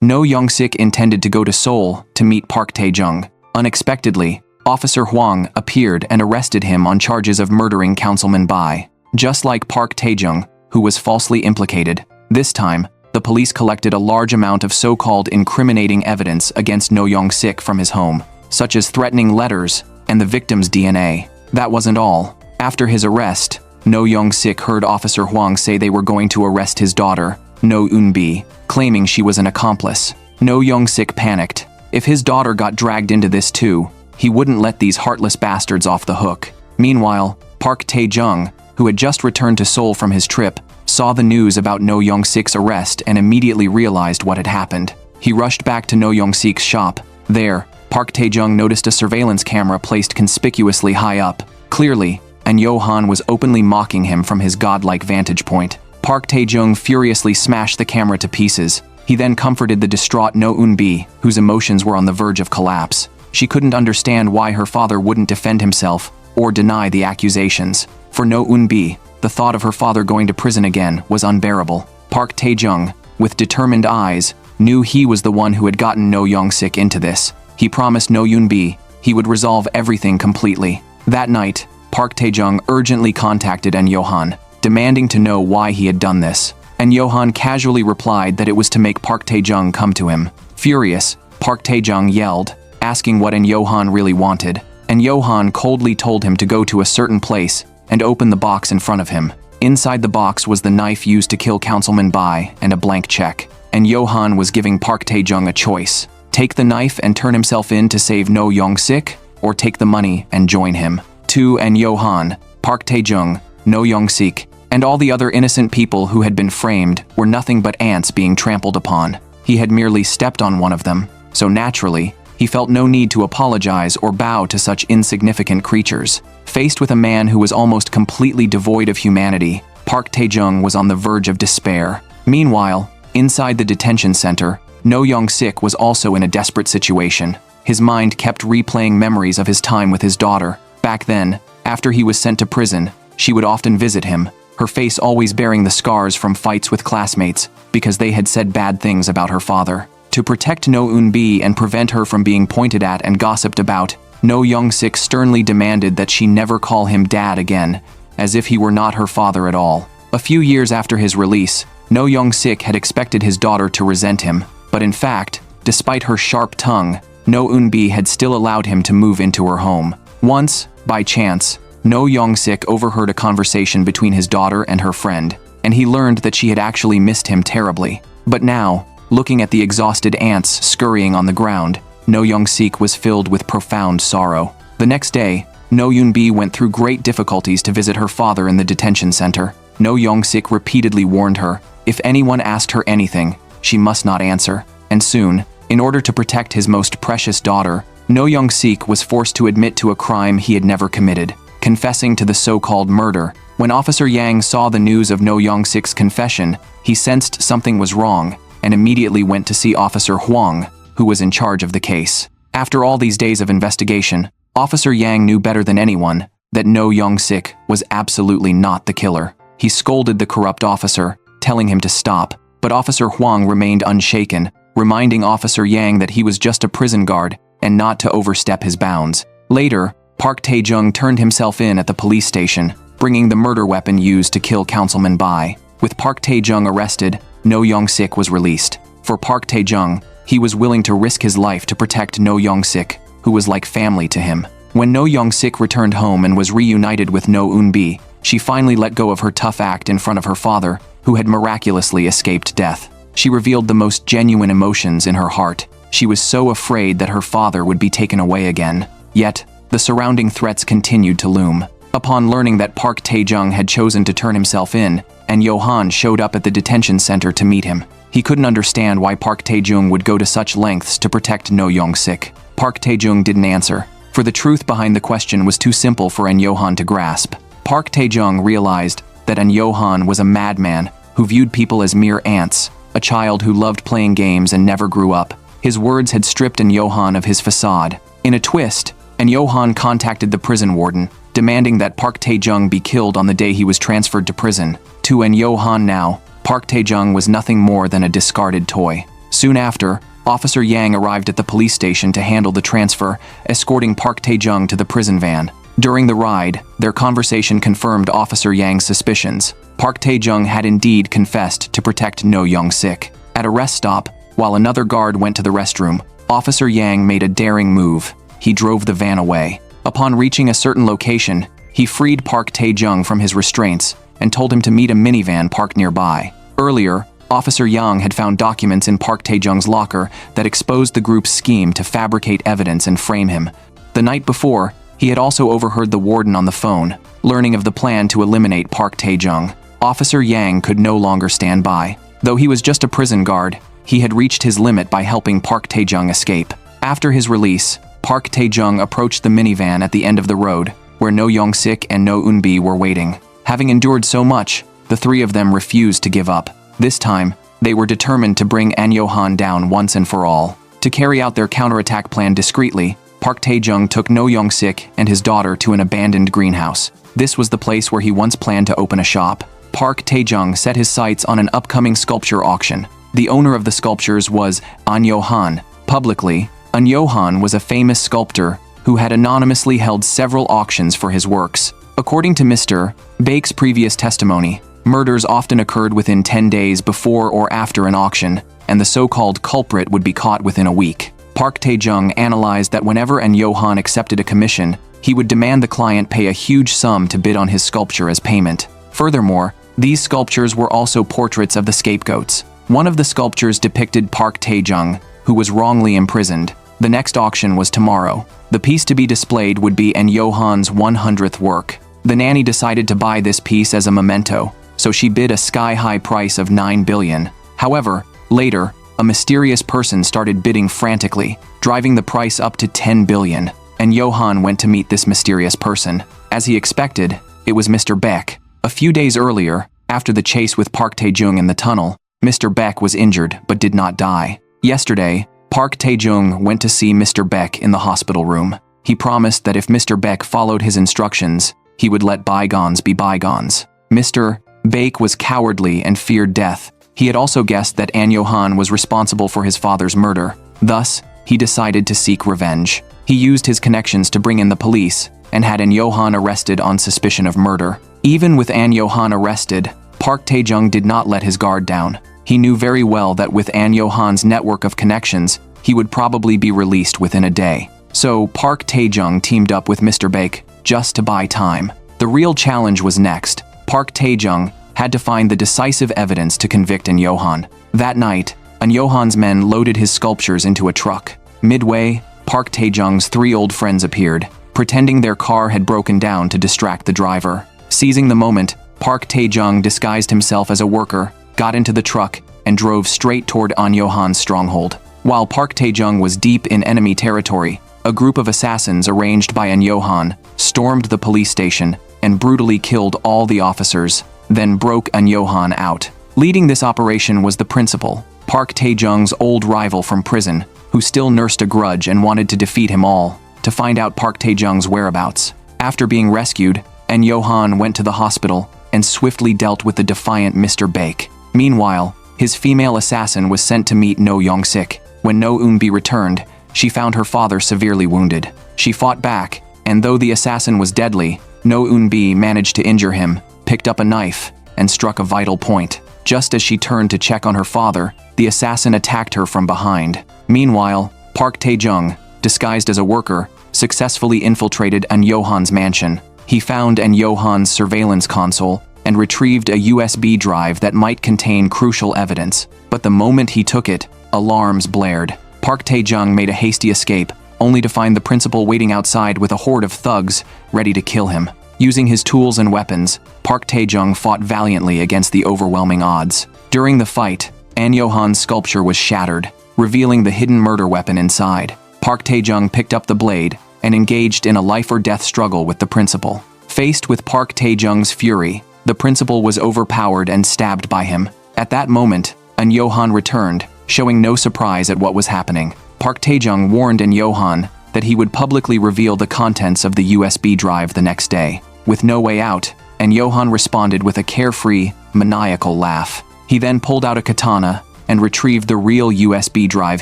No Young-sik intended to go to Seoul to meet Park Tae-joong. Unexpectedly, Officer Hwang appeared and arrested him on charges of murdering Councilman Bai. Just like Park Tae-joong, who was falsely implicated, this time, the police collected a large amount of so-called incriminating evidence against No Young-sik from his home, such as threatening letters and the victim's DNA. That wasn't all. After his arrest, No Young-sik heard Officer Hwang say they were going to arrest his daughter, No Eun-bi, claiming she was an accomplice. No Young-sik panicked. If his daughter got dragged into this too, he wouldn't let these heartless bastards off the hook. Meanwhile, Park Tae-joong, who had just returned to Seoul from his trip, saw the news about No Young-sik's arrest and immediately realized what had happened. He rushed back to No Young-sik's shop. There, Park Tae-joong noticed a surveillance camera placed conspicuously high up. Clearly, and Johan was openly mocking him from his godlike vantage point. Park Tae-joong furiously smashed the camera to pieces. He then comforted the distraught No Eun-bi, whose emotions were on the verge of collapse. She couldn't understand why her father wouldn't defend himself or deny the accusations. For No Eun-bi, the thought of her father going to prison again was unbearable. Park Tae-joong, with determined eyes, knew he was the one who had gotten No Young-sik into this. He promised No Eun-bi he would resolve everything completely. That night, Park Tae-joong urgently contacted An Johan, demanding to know why he had done this. And Johan casually replied that it was to make Park Tae-joong come to him. Furious, Park Tae-joong yelled, asking what An Johan really wanted. And Johan coldly told him to go to a certain place and open the box in front of him. Inside the box was the knife used to kill Councilman Bai and a blank check. And Johan was giving Park Tae-joong a choice. Take the knife and turn himself in to save No Young-sik, or take the money and join him. To An Johan, Park Tae-joong, No Young-sik, and all the other innocent people who had been framed were nothing but ants being trampled upon. He had merely stepped on one of them, so naturally, he felt no need to apologize or bow to such insignificant creatures. Faced with a man who was almost completely devoid of humanity, Park Tae-joong was on the verge of despair. Meanwhile, inside the detention center, No Young-sik was also in a desperate situation. His mind kept replaying memories of his time with his daughter. Back then, after he was sent to prison, she would often visit him, her face always bearing the scars from fights with classmates because they had said bad things about her father. To protect No Eun-bi and prevent her from being pointed at and gossiped about, No Young-sik sternly demanded that she never call him dad again, as if he were not her father at all. A few years after his release, No Young-sik had expected his daughter to resent him, but in fact, despite her sharp tongue, No Eun-bi had still allowed him to move into her home. Once, by chance, No Young-sik overheard a conversation between his daughter and her friend, and he learned that she had actually missed him terribly. But now, looking at the exhausted ants scurrying on the ground, No Young-sik was filled with profound sorrow. The next day, No Eun-bi went through great difficulties to visit her father in the detention center. No Young-sik repeatedly warned her, if anyone asked her anything, she must not answer. And soon, in order to protect his most precious daughter, No Young-sik was forced to admit to a crime he had never committed, confessing to the so-called murder. When Officer Yang saw the news of No Young-sik's confession, he sensed something was wrong and immediately went to see Officer Hwang, who was in charge of the case. After all these days of investigation, Officer Yang knew better than anyone that No Young-sik was absolutely not the killer. He scolded the corrupt officer, telling him to stop, but Officer Hwang remained unshaken, reminding Officer Yang that he was just a prison guard and not to overstep his bounds. Later, Park Tae-joong turned himself in at the police station, bringing the murder weapon used to kill Councilman Bai. With Park Tae-joong arrested, No Young-sik was released. For Park Tae-joong, he was willing to risk his life to protect No Young-sik, who was like family to him. When No Young-sik returned home and was reunited with No Eun-bi, she finally let go of her tough act in front of her father, who had miraculously escaped death. She revealed the most genuine emotions in her heart. She was so afraid that her father would be taken away again. Yet, the surrounding threats continued to loom. Upon learning that Park Tae-joong had chosen to turn himself in, and Johan showed up at the detention center to meet him, he couldn't understand why Park Tae-joong would go to such lengths to protect No Young-sik. Park Tae-joong didn't answer, for the truth behind the question was too simple for An Johan to grasp. Park Tae-joong realized that An Johan was a madman who viewed people as mere ants, a child who loved playing games and never grew up. His words had stripped An Johan of his facade. In a twist, An Johan contacted the prison warden, demanding that Park Tae-joong be killed on the day he was transferred to prison. To An Johan now, Park Tae-joong was nothing more than a discarded toy. Soon after, Officer Yang arrived at the police station to handle the transfer, escorting Park Tae-joong to the prison van. During the ride, their conversation confirmed Officer Yang's suspicions. Park Tae-joong had indeed confessed to protect No Young-sik. At a rest stop, while another guard went to the restroom, Officer Yang made a daring move. He drove the van away. Upon reaching a certain location, he freed Park Tae-joong from his restraints and told him to meet a minivan parked nearby. Earlier, Officer Yang had found documents in Park Tae-joong's locker that exposed the group's scheme to fabricate evidence and frame him. The night before, he had also overheard the warden on the phone, learning of the plan to eliminate Park Tae-joong. Officer Yang could no longer stand by. Though he was just a prison guard, he had reached his limit by helping Park Tae-joong escape. After his release, Park Tae-joong approached the minivan at the end of the road, where No Young-sik and No Eun-bi were waiting. Having endured so much, the three of them refused to give up. This time, they were determined to bring An Yo-han down once and for all. To carry out their counterattack plan discreetly, Park Tae-joong took No Young-sik and his daughter to an abandoned greenhouse. This was the place where he once planned to open a shop. Park Tae-joong set his sights on an upcoming sculpture auction. The owner of the sculptures was An Yo-han. Publicly, An Yo-han was a famous sculptor who had anonymously held several auctions for his works. According to Mr. Baek's previous testimony, murders often occurred within 10 days before or after an auction, and the so-called culprit would be caught within a week. Park Tae-joong analyzed that whenever An Yo-han accepted a commission, he would demand the client pay a huge sum to bid on his sculpture as payment. Furthermore, these sculptures were also portraits of the scapegoats. One of the sculptures depicted Park Tae-joong, who was wrongly imprisoned. The next auction was tomorrow. The piece to be displayed would be An Yo-han's 100th work. The nanny decided to buy this piece as a memento, so she bid a sky-high price of 9 billion. However, later, a mysterious person started bidding frantically, driving the price up to 10 billion. And Yo-han went to meet this mysterious person. As he expected, it was Mr. Baek. A few days earlier, after the chase with Park Tae-joong in the tunnel, Mr. Baek was injured but did not die. Yesterday, Park Tae-joong went to see Mr. Baek in the hospital room. He promised that if Mr. Baek followed his instructions, he would let bygones be bygones. Mr. Baek was cowardly and feared death. He had also guessed that An Yo-han was responsible for his father's murder. Thus, he decided to seek revenge. He used his connections to bring in the police and had An Yo-han arrested on suspicion of murder. Even with An Yo-han arrested, Park Tae-joong did not let his guard down. He knew very well that with An Yo-han's network of connections, he would probably be released within a day. So Park Tae-joong teamed up with Mr. Baek just to buy time. The real challenge was next. Park Tae-joong had to find the decisive evidence to convict An Yo-han. That night, An Yo-han's men loaded his sculptures into a truck. Midway, Park Tae-joong's three old friends appeared, pretending their car had broken down to distract the driver. Seizing the moment, Park Tae-joong disguised himself as a worker, got into the truck, and drove straight toward An Yo-han's stronghold. While Park Tae-joong was deep in enemy territory, a group of assassins arranged by An Yo-han stormed the police station and brutally killed all the officers, then broke An Yo-han out. Leading this operation was the principal, Park Tae-joong's old rival from prison, who still nursed a grudge and wanted to defeat him all, to find out Park Tae-joong's whereabouts. After being rescued, An Yo-han went to the hospital and swiftly dealt with the defiant Mr. Baek. Meanwhile, his female assassin was sent to meet No Young-sik. When No Eun-bi returned, she found her father severely wounded. She fought back, and though the assassin was deadly, No Eun-bi managed to injure him, picked up a knife, and struck a vital point. Just as she turned to check on her father, the assassin attacked her from behind. Meanwhile, Park Tae-joong, disguised as a worker, successfully infiltrated An Yo-han's mansion. He found An Yo-han's surveillance console and retrieved a USB drive that might contain crucial evidence. But the moment he took it, alarms blared. Park Tae-joong made a hasty escape, only to find the principal waiting outside with a horde of thugs ready to kill him. Using his tools and weapons, Park Tae-joong fought valiantly against the overwhelming odds. During the fight, An Yo-han's sculpture was shattered, revealing the hidden murder weapon inside. Park Tae-joong picked up the blade and engaged in a life-or-death struggle with the principal. Faced with Park Tae-joong's fury, the principal was overpowered and stabbed by him. At that moment, An Yo-han returned, showing no surprise at what was happening. Park Tae-joong warned An Yo-han that he would publicly reveal the contents of the USB drive the next day. With no way out, An Yo-han responded with a carefree, maniacal laugh. He then pulled out a katana and retrieved the real USB drive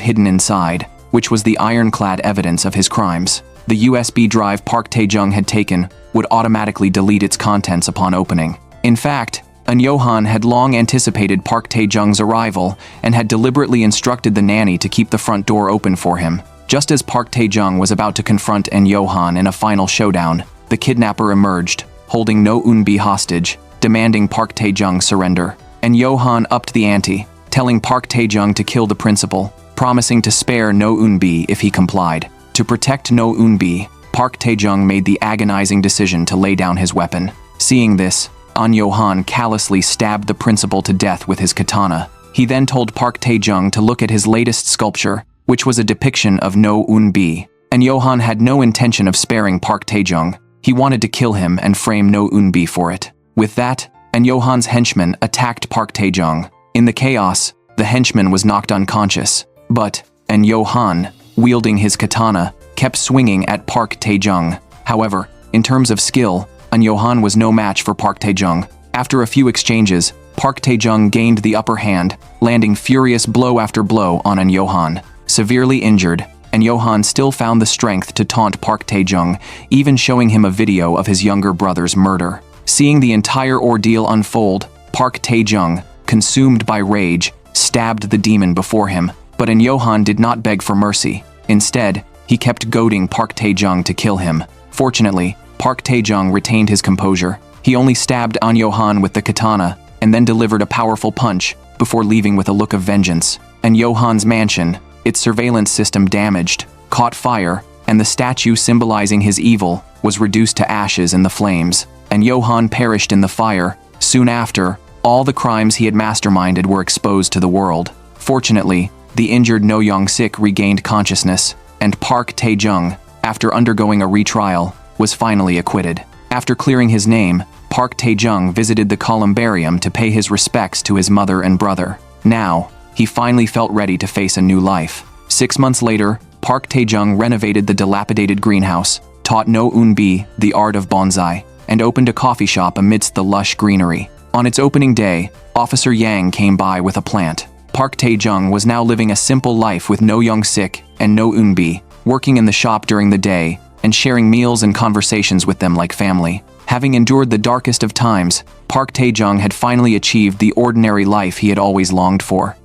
hidden inside, which was the ironclad evidence of his crimes. The USB drive Park Tae-joong had taken would automatically delete its contents upon opening. In fact, An Yo-han had long anticipated Park Tae-joong's arrival and had deliberately instructed the nanny to keep the front door open for him. Just as Park Tae-joong was about to confront An Yo-han in a final showdown, the kidnapper emerged, holding No Eun-bi hostage, demanding Park Tae-joong surrender. An Yo-han upped the ante, telling Park Tae-joong to kill the principal, promising to spare No Eun-bi if he complied. To protect No Eun-bi, Park Tae-joong made the agonizing decision to lay down his weapon. Seeing this, An Yo-han callously stabbed the principal to death with his katana. He then told Park Tae-joong to look at his latest sculpture, which was a depiction of No Eun-bi. An Yo-han had no intention of sparing Park Tae-joong. He wanted to kill him and frame No Eun-bi for it. With that, An Yo-han's henchman attacked Park Tae-joong. In the chaos, the henchman was knocked unconscious, but An Yo-han, wielding his katana, kept swinging at Park Tae-joong. However, in terms of skill, An Yo-han was no match for Park Tae-joong. After a few exchanges, Park Tae-joong gained the upper hand, landing furious blow after blow on An Yo-han. Severely injured, An Yo-han still found the strength to taunt Park Tae-joong, even showing him a video of his younger brother's murder. Seeing the entire ordeal unfold, Park Tae-joong, consumed by rage, stabbed the demon before him, but An Yo-han did not beg for mercy. Instead, he kept goading Park Tae-joong to kill him. Fortunately, Park Tae-joong retained his composure. He only stabbed An Yo-han with the katana and then delivered a powerful punch before leaving with a look of vengeance. An Yo-han's mansion, its surveillance system damaged, caught fire, and the statue symbolizing his evil was reduced to ashes in the flames. An Yo-han perished in the fire. Soon after, all the crimes he had masterminded were exposed to the world. Fortunately, the injured No Young-sik regained consciousness, and Park Tae-joong, after undergoing a retrial, was finally acquitted. After clearing his name, Park Tae-joong visited the columbarium to pay his respects to his mother and brother. Now, he finally felt ready to face a new life. 6 months later, Park Tae-joong renovated the dilapidated greenhouse, taught No Eun-bi the art of bonsai, and opened a coffee shop amidst the lush greenery. On its opening day, Officer Yang came by with a plant. Park Tae-joong was now living a simple life with No Young-sik and No Eun-bi, working in the shop during the day and sharing meals and conversations with them like family. Having endured the darkest of times, Park Tae-joong had finally achieved the ordinary life he had always longed for.